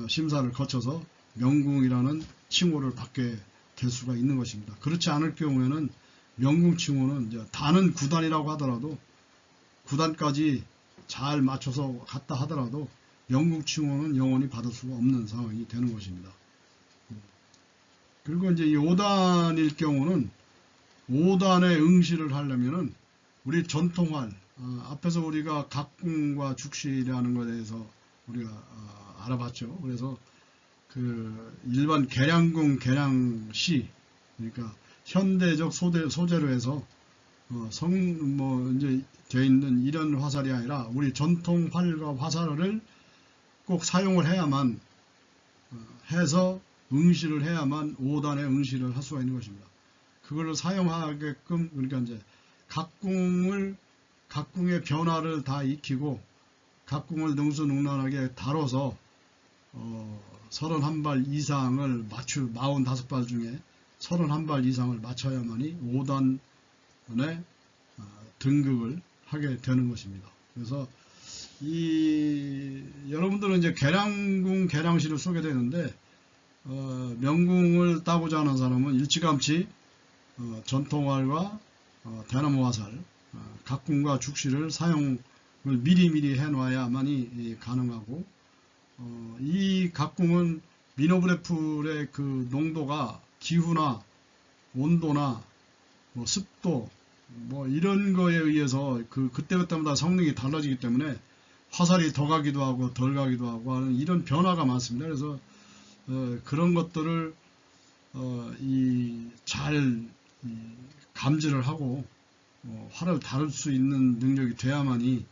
심사를 거쳐서 명궁이라는 칭호를 받게 될 수가 있는 것입니다. 그렇지 않을 경우에는 명궁 칭호는 이제 단은 9단이라고 하더라도 9단까지 잘 맞춰서 갔다 하더라도 명궁 칭호는 영원히 받을 수가 없는 상황이 되는 것입니다. 그리고 이제 이 5단일 경우는 5단에 응시를 하려면은 우리 전통활, 앞에서 우리가 각궁과 죽시라는 것에 대해서 우리가 알아봤죠. 그래서 그 일반 계량궁, 계량시, 그러니까 현대적 소재로 해서 뭐 이제 되어 있는 이런 화살이 아니라 우리 전통 활과 화살을 꼭 사용을 해야만 해서 응시를 해야만 5단에 응시를 할 수가 있는 것입니다. 그걸 사용하게끔, 그러니까 이제 각궁의 변화를 다 익히고 각궁을 능수능란하게 다뤄서 31발 이상을 45발 중에 31발 이상을 맞춰야만이 5단에 등극을 하게 되는 것입니다. 그래서 여러분들은 이제 계량궁, 계량시를 쏘게 되는데 명궁을 따고자 하는 사람은 일찌감치 전통활과 대나무 화살, 각궁과 죽시를 사용을 미리미리 해놔야만이 가능하고, 이 각궁은 미노브레풀의 그 농도가 기후나 온도나 뭐 습도 뭐 이런 거에 의해서 그때그때마다 성능이 달라지기 때문에 화살이 더 가기도 하고 덜 가기도 하고 하는 이런 변화가 많습니다. 그래서 그런 것들을 잘 감지를 하고 활을 다룰 수 있는 능력이 돼야만이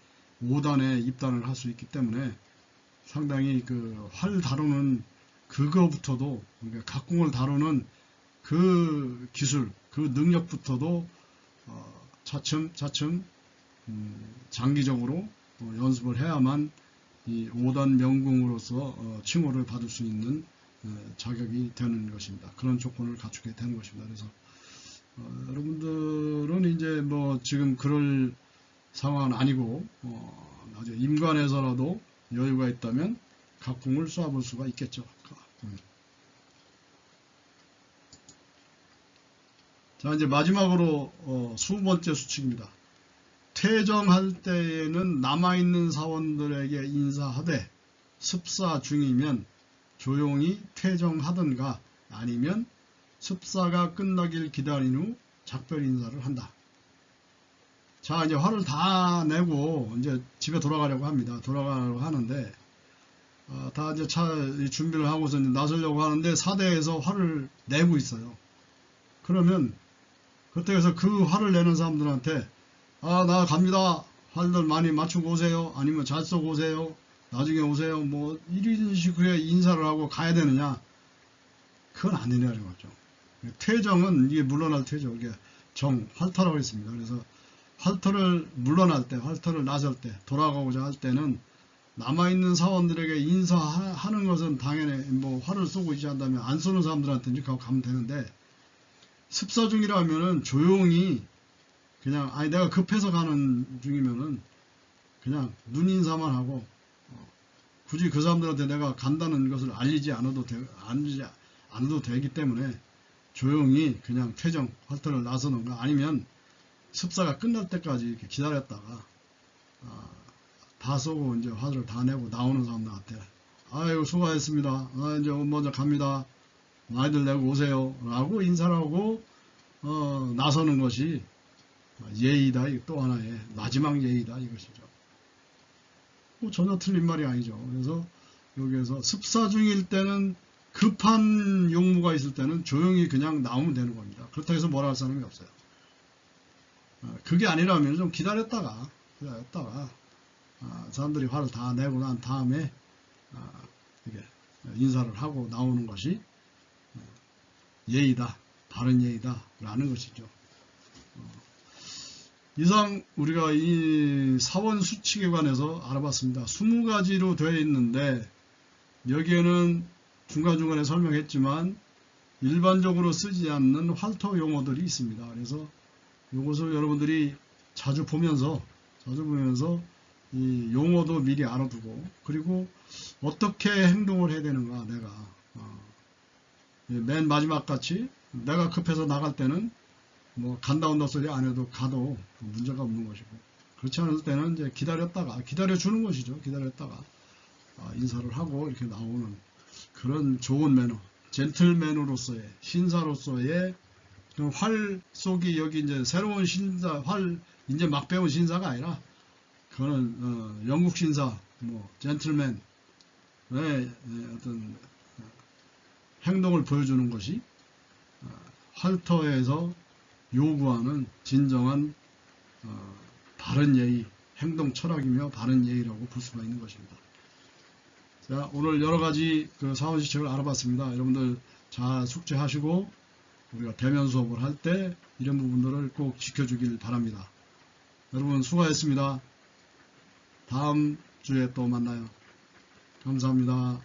5단에 입단을 할 수 있기 때문에 상당히 그 활 다루는 그거부터도, 그러니까 각궁을 다루는 그 기술, 그 능력부터도 차츰 장기적으로 연습을 해야만 이 5단 명궁으로서 칭호를 받을 수 있는 자격이 되는 것입니다. 그런 조건을 갖추게 되는 것입니다. 그래서 여러분들은 이제 뭐 지금 그럴 상황은 아니고 나중에 임관에서라도 여유가 있다면 각궁을 쏴볼 수가 있겠죠. 자, 이제 마지막으로 20번째 수칙입니다. 퇴정할 때에는 남아있는 사원들에게 인사하되 습사 중이면 조용히 퇴정하든가 아니면 습사가 끝나길 기다린 후 작별 인사를 한다. 자, 이제 활을 다 내고 이제 집에 돌아가려고 합니다. 돌아가려고 하는데 다 이제 차 준비를 하고서 이제 나서려고 하는데 사대에서 활을 내고 있어요. 그러면 그때에서 그 활을 내는 사람들한테 나 갑니다. 활들 많이 맞추고 오세요. 아니면 잘 쏘고 오세요. 나중에 오세요. 뭐 이런 식으로 인사를 하고 가야 되느냐? 그건 안 되냐는 거죠. 퇴정은 이게 물러날 퇴죠. 이게 활터라고 했습니다. 그래서 활터를 물러날 때, 활터를 나설 때, 돌아가고자 할 때는 남아있는 사원들에게 인사하는 것은 당연히 뭐 화를 쏘고 있지 않다면 안 쏘는 사람들한테 이렇게 하고 가면 되는데, 습사 중이라면은 조용히 그냥, 아니 내가 급해서 가는 중이면은 그냥 눈 인사만 하고, 굳이 그 사람들한테 내가 간다는 것을 알리지 않아도 되기 때문에 조용히 그냥 퇴정 활동을 나서는가, 아니면 습사가 끝날 때까지 이렇게 기다렸다가 다 쏘고 이제 화를 다 내고 나오는 사람들한테 아이고 수고하셨습니다, 이제 먼저 갑니다, 많이들 내고 오세요 라고 인사를 하고 나서는 것이 예의다. 또 하나의 마지막 예의다 이것이죠. 뭐 전혀 틀린 말이 아니죠. 그래서 여기에서 습사 중일 때는, 급한 용무가 있을 때는 조용히 그냥 나오면 되는 겁니다. 그렇다고 해서 뭐라 할 사람이 없어요. 그게 아니라면 좀 기다렸다가 사람들이 화를 다 내고 난 다음에 이렇게 인사를 하고 나오는 것이 예의다, 바른 예의다 라는 것이죠. 이상 우리가 이 사원 수칙에 관해서 알아봤습니다. 20가지로 되어 있는데, 여기에는 중간중간에 설명했지만 일반적으로 쓰지 않는 활터 용어들이 있습니다. 그래서 이것을 여러분들이 자주 보면서 이 용어도 미리 알아두고, 그리고 어떻게 행동을 해야 되는가, 내가 맨 마지막 같이 내가 급해서 나갈 때는 뭐 간다 온다 소리 안 해도 가도 문제가 없는 것이고, 그렇지 않을 때는 이제 기다려주는 것이죠. 기다렸다가 인사를 하고 이렇게 나오는 그런 좋은 매너, 젠틀맨으로서의, 신사로서의 활 쏘기. 여기 이제 새로운 신사, 활 이제 막 배운 신사가 아니라 그거는 영국 신사, 뭐 젠틀맨의 어떤 행동을 보여주는 것이 활터에서 요구하는 진정한 바른 예의, 행동 철학이며 바른 예의라고 볼 수가 있는 것입니다. 자, 오늘 여러가지 그 사원수칙을 알아봤습니다. 여러분들 잘 숙지하시고 우리가 대면 수업을 할 때 이런 부분들을 꼭 지켜주길 바랍니다. 여러분 수고하셨습니다. 다음 주에 또 만나요. 감사합니다.